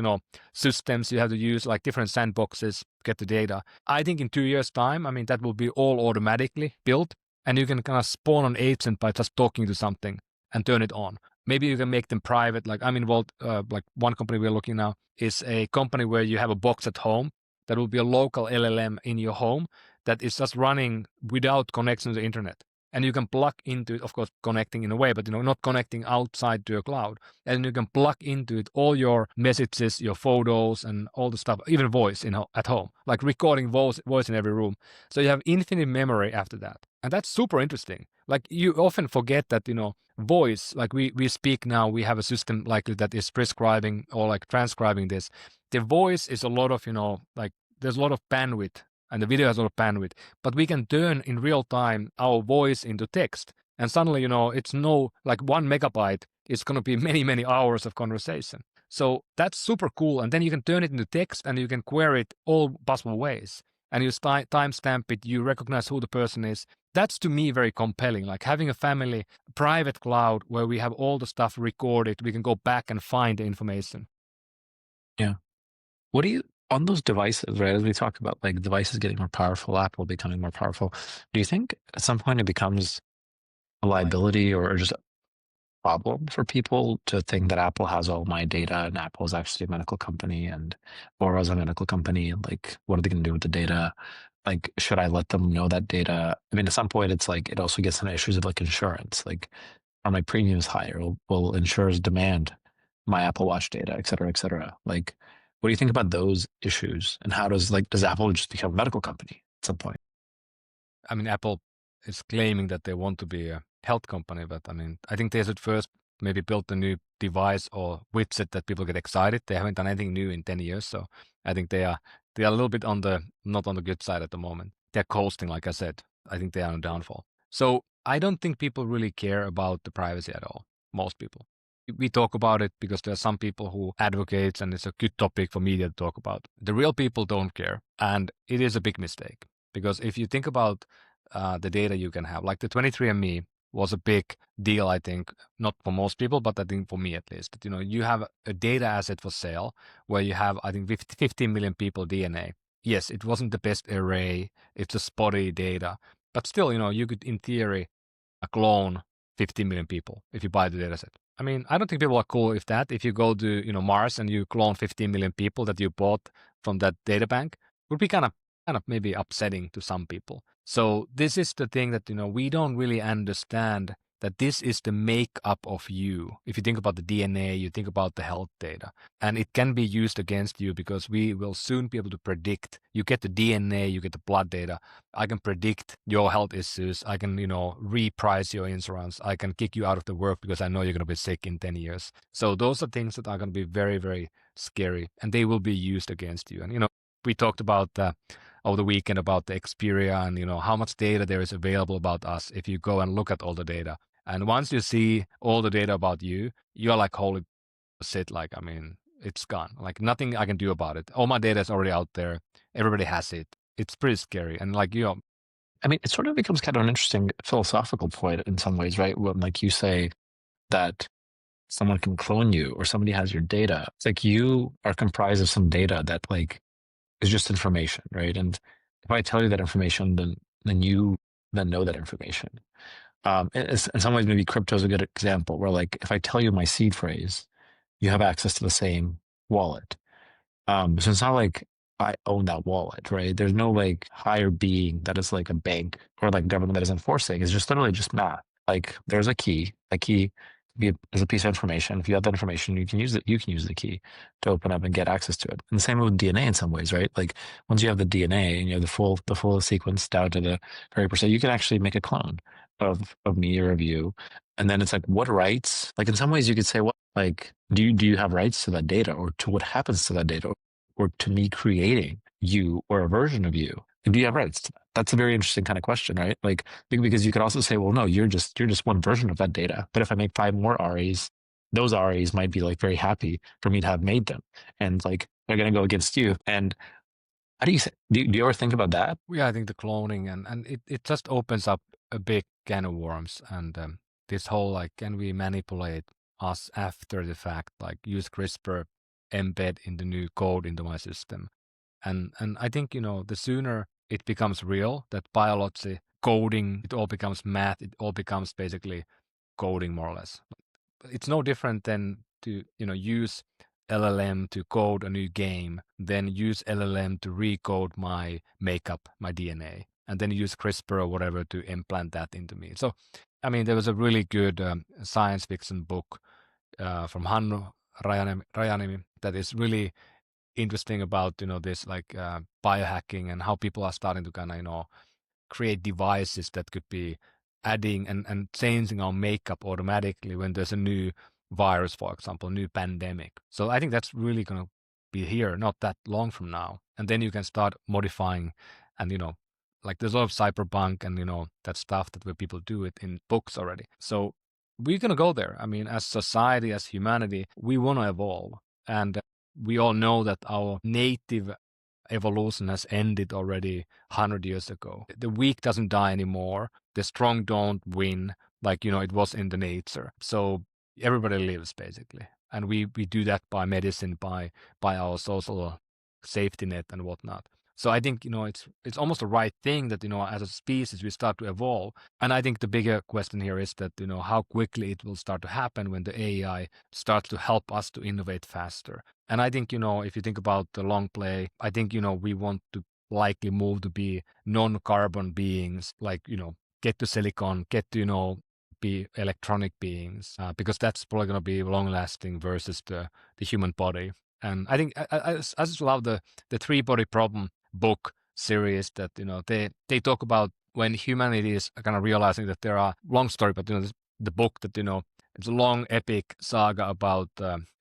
systems. You have to use like different sandboxes to get the data. I think in 2 years' time, that will be all automatically built. And you can kind of spawn an agent by just talking to something and turn it on. maybe you can make them private. Like I'm involved, like one company we're looking now is a company where you have a box at home that will be a local LLM in your home that is just running without connection to the internet. And you can plug into it, of course, connecting in a way, but not connecting outside to a cloud. And you can plug into it all your messages, your photos, and all the stuff, even voice at home, like recording voice in every room. So you have infinite memory after that. And that's super interesting. Like you often forget that, voice, like we speak now, we have a system likely that is prescribing or like transcribing this. The voice is a lot of, like there's a lot of bandwidth and the video has a lot of bandwidth, but we can turn in real time our voice into text. And suddenly, it's like 1 megabyte is going to be many, many hours of conversation. So that's super cool. And then you can turn it into text and you can query it all possible ways. And you timestamp it, you recognize who the person is. That's to me very compelling, like having a family private cloud where we have all the stuff recorded, we can go back and find the information. Yeah. What do you, on those devices, right, as we talk about like devices getting more powerful, Apple becoming more powerful, do you think at some point it becomes a liability or just a problem for people to think that Apple has all my data and Apple is actually a medical company and Aura's a medical company, and like what are they going to do with the data? Like, should I let them know that data? I mean, at some point it's like it also gets into issues of like insurance, like are my premiums higher? Will insurers demand my Apple Watch data, et cetera, et cetera? Like, what do you think about those issues? And how does Apple just become a medical company at some point? I mean, Apple is claiming that they want to be a health company, but I mean, I think they should first maybe build a new device or widget that people get excited. They haven't done anything new in 10 years, so I think they are a little bit not on the good side at the moment. They're coasting, like I said. I think they are on a downfall. So I don't think people really care about the privacy at all. Most people. We talk about it because there are some people who advocate, and it's a good topic for media to talk about. The real people don't care, and it is a big mistake. Because if you think about the data you can have, like the 23andMe was a big deal, I think, not for most people, but I think for me at least. That, you have a data asset for sale where you have, I think, 15 million people DNA. Yes, it wasn't the best array. It's a spotty data. But still, you could, in theory, clone 15 million people if you buy the data set. I mean, I don't think people are cool if you go to, Mars and you clone 15 million people that you bought from that data bank, would be kind of maybe upsetting to some people. So this is the thing that, we don't really understand that this is the makeup of you. If you think about the DNA, you think about the health data, and it can be used against you because we will soon be able to predict. You get the DNA, you get the blood data. I can predict your health issues. I can, reprice your insurance. I can kick you out of the work because I know you're going to be sick in 10 years. So those are things that are going to be very, very scary, and they will be used against you. And, we talked about over the weekend about the Xperia and, how much data there is available about us if you go and look at all the data. And once you see all the data about you, you're like, holy shit, like, I mean, it's gone. Like nothing I can do about it. All my data is already out there. Everybody has it. It's pretty scary. And like, I mean, it sort of becomes kind of an interesting philosophical point in some ways, right? When like you say that someone can clone you or somebody has your data, it's like you are comprised of some data that like is just information, right? And if I tell you that information, then you then know that information. In some ways, maybe crypto is a good example where like if I tell you my seed phrase, you have access to the same wallet. So it's not like I own that wallet, right? There's no like higher being that is like a bank or like government that is enforcing. It's just literally just math. Like there's a key. A key is a piece of information. If you have that information, you can use it. You can use the key to open up and get access to it. And the same with DNA in some ways, right? Like once you have the DNA and you have the full sequence down to the very percent, you can actually make a clone of me or of you. And then it's like, what rights? Like in some ways, you could say, what like do you have rights to that data or to what happens to that data or to me creating you or a version of you? Do you have rights to that? That's a very interesting kind of question, right? Like because you could also say, well, no, you're just one version of that data. But if I make 5 more Aris, those Aris might be like very happy for me to have made them, and like they're going to go against you. And how do you say? Do you ever think about that? Yeah, I think the cloning and it just opens up a big can of worms. And this whole like, can we manipulate us after the fact? Like use CRISPR, embed in the new code into my system. And I think the sooner it becomes real, that biology, coding, it all becomes math. It all becomes basically coding more or less. it's no different than to, use LLM to code a new game, then use LLM to recode my makeup, my DNA, and then use CRISPR or whatever to implant that into me. So, I mean, there was a really good science fiction book from Hannu Rajanimi that is really interesting about, this like biohacking and how people are starting to kind of, create devices that could be adding and changing our makeup automatically when there's a new virus, for example, new pandemic. So I think that's really going to be here not that long from now. And then you can start modifying and, like there's a lot of cyberpunk and, that stuff that where people do it in books already. So we're going to go there. I mean, as society, as humanity, we want to evolve. And we all know that our native evolution has ended already 100 years ago. The weak doesn't die anymore. The strong don't win, like, it was in the nature. So everybody lives basically. And we do that by medicine, by our social safety net and whatnot. So I think, it's almost the right thing that, as a species, we start to evolve. And I think the bigger question here is that, how quickly it will start to happen when the AI starts to help us to innovate faster. And I think, if you think about the long play, I think, we want to likely move to be non-carbon beings, like, get to silicon, get to, be electronic beings, because that's probably going to be long-lasting versus the human body. And I think I just love the three body problem book series that, they talk about when humanity is kind of realizing that there are, long story, but, the book that, it's a long epic saga about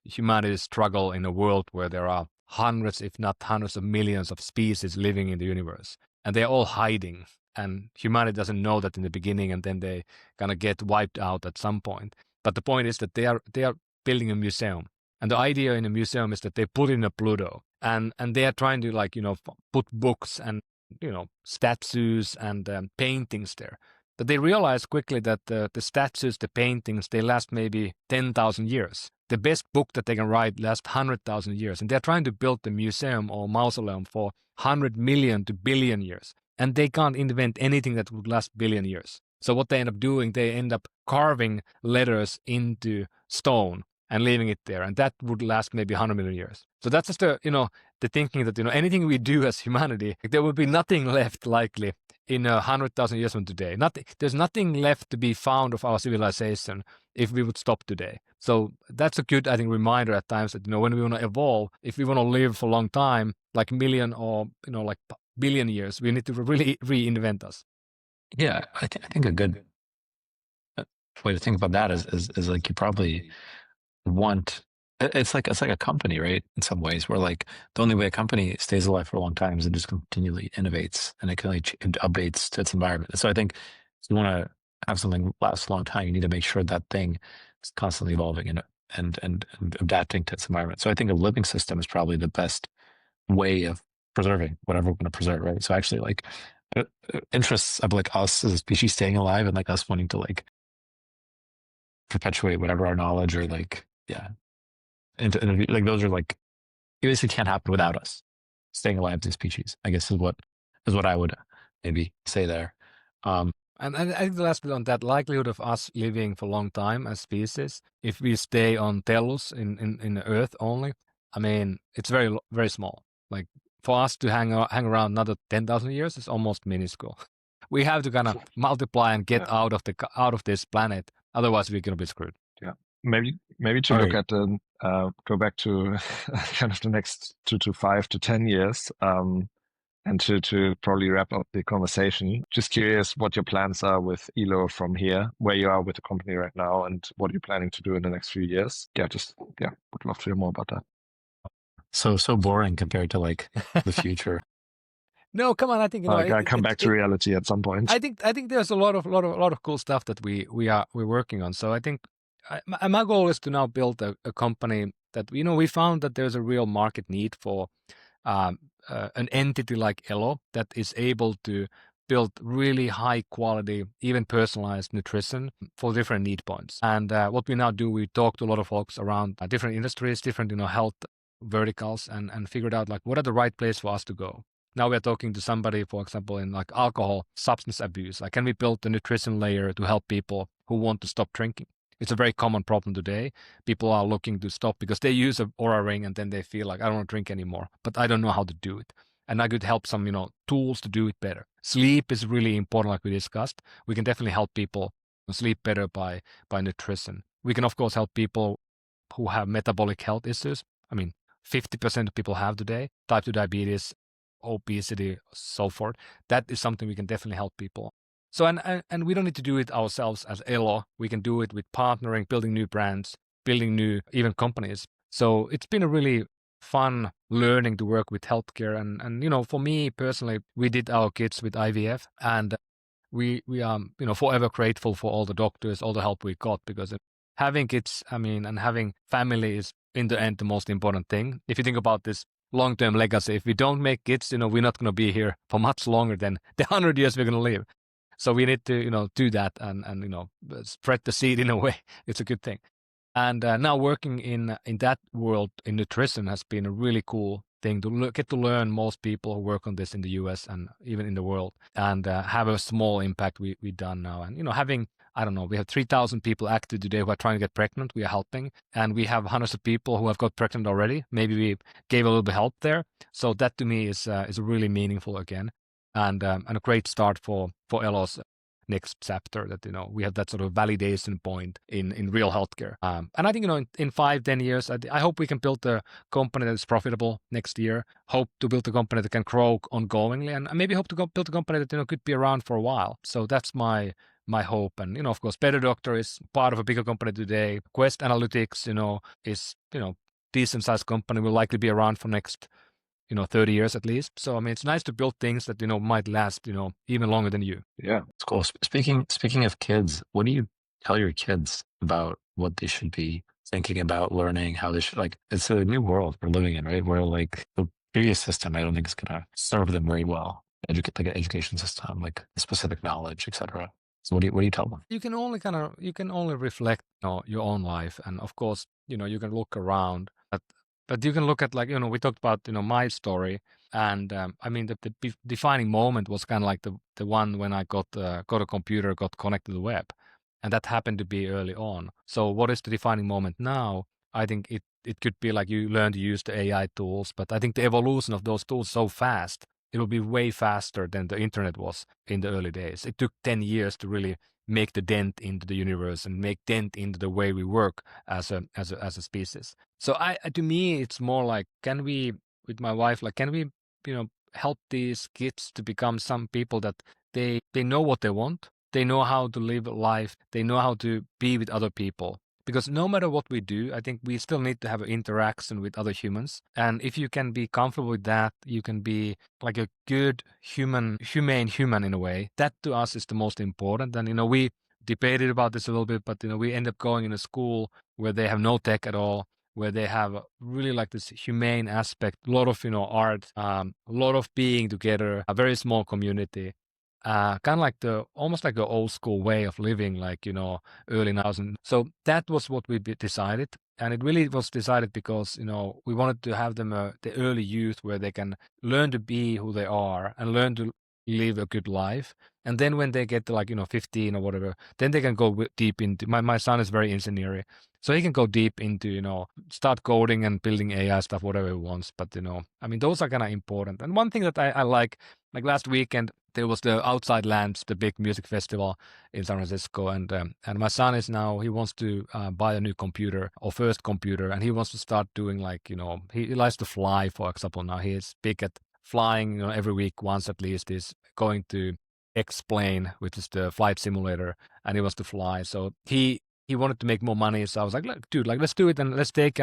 humanity's struggle in a world where there are hundreds, if not hundreds of millions of species living in the universe. And they're all hiding. And humanity doesn't know that in the beginning, and then they kind of get wiped out at some point. But the point is that they are building a museum. And the idea in a museum is that they put in a Pluto. And they are trying to, like, put books and, statues and paintings there. But they realize quickly that the statues, the paintings, they last maybe 10,000 years. The best book that they can write lasts 100,000 years. And they're trying to build the museum or mausoleum for 100 million to billion years. And they can't invent anything that would last billion years. So what they end up doing, they end up carving letters into stone and leaving it there. And that would last maybe 100 million years. So that's just the thinking that, anything we do as humanity, there will be nothing left likely in 100,000 years from today. There's nothing left to be found of our civilization if we would stop today. So that's a good, I think, reminder at times that, when we want to evolve, if we want to live for a long time, like million or, like billion years, we need to really reinvent us. Yeah, I think a good way to think about that is like you probably want. It's like a company, right? In some ways, where like the only way a company stays alive for a long time is it just continually innovates and it updates to its environment. So I think if you want to have something last a long time, you need to make sure that thing is constantly evolving and adapting to its environment. So I think a living system is probably the best way of preserving whatever we're going to preserve, right? So actually, like interests of like us as a species staying alive and like us wanting to like perpetuate whatever our knowledge or like and like those are like it basically can't happen without us staying alive as a species, I guess is what I would maybe say there. And I think the last bit on that likelihood of us living for a long time as species, if we stay on Tellus in the Earth only, I mean, it's very, very small. Like for us to hang around another 10,000 years is almost minuscule. We have to kind of multiply and get out of this planet. Otherwise, we're going to be screwed. Yeah. Maybe to look at go back to kind of the next 2 to 5 to 10 years, and to probably wrap up the conversation. Just curious what your plans are with Elo from here, where you are with the company right now, and what you're planning to do in the next few years. Would love to hear more about that. So boring compared to like the future. No, come on. I think gotta come back to reality at some point. I think there's a lot of cool stuff that we're working on. So I think my goal is to now build a company that we found that there's a real market need for an entity like Elo that is able to build really high quality, even personalized nutrition for different need points. And what we now do, we talk to a lot of folks around different industries, different health verticals, and figured out like what are the right place for us to go. Now we're talking to somebody, for example, in like alcohol, substance abuse. Like, can we build the nutrition layer to help people who want to stop drinking? It's a very common problem today. People are looking to stop because they use a Oura ring and then they feel like, I don't want to drink anymore, but I don't know how to do it. And I could help some, tools to do it better. Sleep is really important, like we discussed. We can definitely help people sleep better by nutrition. We can, of course, help people who have metabolic health issues. I mean, 50% of people have today, type 2 diabetes, obesity, so forth. That is something we can definitely help people. So, and we don't need to do it ourselves as Elo. We can do it with partnering, building new brands, building new even companies. So it's been a really fun learning to work with healthcare. And for me personally, we did our kids with IVF, and we are, forever grateful for all the doctors, all the help we got, because having kids, and having family is in the end the most important thing. If you think about this long-term legacy, if we don't make kids, we're not going to be here for much longer than the 100 years we're going to live. So we need to, do that and spread the seed in a way. It's a good thing. And now working in that world in nutrition has been a really cool thing to get to learn most people who work on this in the US and even in the world, and have a small impact we've done now. And, having, I don't know, we have 3,000 people active today who are trying to get pregnant. We are helping. And we have hundreds of people who have got pregnant already. Maybe we gave a little bit of help there. So that to me is really meaningful again. And a great start for Elo's next chapter, that we have that sort of validation point in real healthcare. And I think in 5-10 years, I hope we can build a company that is profitable next year. Hope to build a company that can grow ongoingly, and maybe hope to build a company that could be around for a while. So that's my hope. And of course, BetterDoctor is part of a bigger company today. Quest Analytics, is decent sized company, will likely be around for next 30 years at least. So, it's nice to build things that, might last, even longer than you. Yeah. It's cool. Speaking of kids, what do you tell your kids about what they should be thinking about, learning, how they should, it's a new world we're living in, right? Where the previous system, I don't think is going to serve them very well. An education system, like specific knowledge, etc. So what do you tell them? You can only reflect, your own life. And of course, you can look around, but you can look at we talked about, my story. And the defining moment was kind of like the one when I got a computer, got connected to the web. And that happened to be early on. So what is the defining moment now? I think it could be like you learn to use the AI tools, but I think the evolution of those tools so fast, it will be way faster than the internet was in the early days. It took 10 years to really make the dent into the universe and make dent into the way we work as a species. So to me, it's more like, can we, with my wife, can we, help these kids to become some people that they know what they want, they know how to live life, they know how to be with other people. Because no matter what we do, I think we still need to have an interaction with other humans. And if you can be comfortable with that, you can be like a good humane human in a way. That to us is the most important. And, we debated about this a little bit, but, we end up going in a school where they have no tech at all, where they have really this humane aspect, a lot of, art, a lot of being together, a very small community. Kind of like almost like the old school way of living, early 2000s. So that was what we decided. And it really was decided because, we wanted to have them the early youth where they can learn to be who they are and learn to live a good life. And then when they get to 15 or whatever, then they can go deep into, my son is very engineering. So he can go deep into, start coding and building AI stuff, whatever he wants. But, those are kind of important. And one thing that I like last weekend, there was the Outside Lands, the big music festival in San Francisco. And my son is now, he wants to buy a new computer or first computer. And he wants to start doing he likes to fly, for example. Now he is big at flying, every week, once at least, is going to X-Plane, which is the flight simulator, and he wants to fly. So he wanted to make more money. So I was like, look, dude, let's do it. And let's take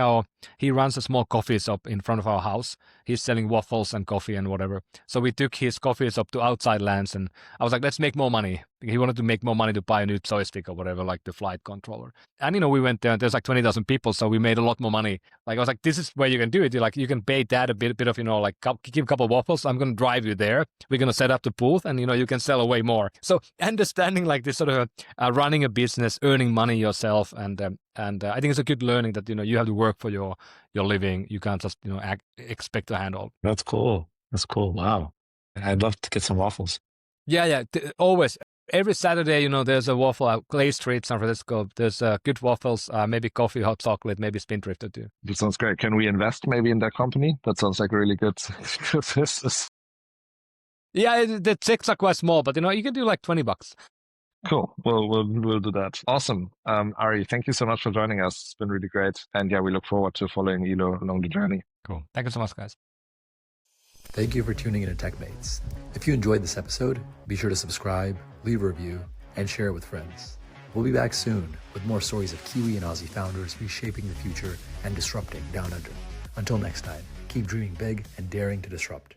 he runs a small coffee shop in front of our house. He's selling waffles and coffee and whatever. So we took his coffee shop to Outside Lands, and I was like, let's make more money. He wanted to make more money to buy a new joystick or whatever, like the flight controller. And, we went there, and there's 20,000 people. So we made a lot more money. I was like, this is where you can do it. You can pay Dad a bit of, give a couple of waffles. I'm going to drive you there. We're going to set up the booth, and, you can sell away more. So understanding this sort of running a business, earning money yourself. And I think it's a good learning that, you have to work for your living. You can't just, expect to handle. That's cool. Wow. I'd love to get some waffles. Yeah. Always. every Saturday, there's a waffle at Clay Street, San Francisco. There's good waffles, maybe coffee, hot chocolate, maybe Spindrift or two. That sounds great. Can we invest maybe in that company? That sounds like a really good, good business. Yeah, the checks are quite small, but you can do like $20. Cool. We'll do that. Awesome. Ari, thank you so much for joining us. It's been really great. And yeah, we look forward to following Elo along the journey. Cool. Thank you so much, guys. Thank you for tuning in to TechMates. If you enjoyed this episode, be sure to subscribe, leave a review, and share it with friends. We'll be back soon with more stories of Kiwi and Aussie founders reshaping the future and disrupting down under. Until next time, keep dreaming big and daring to disrupt.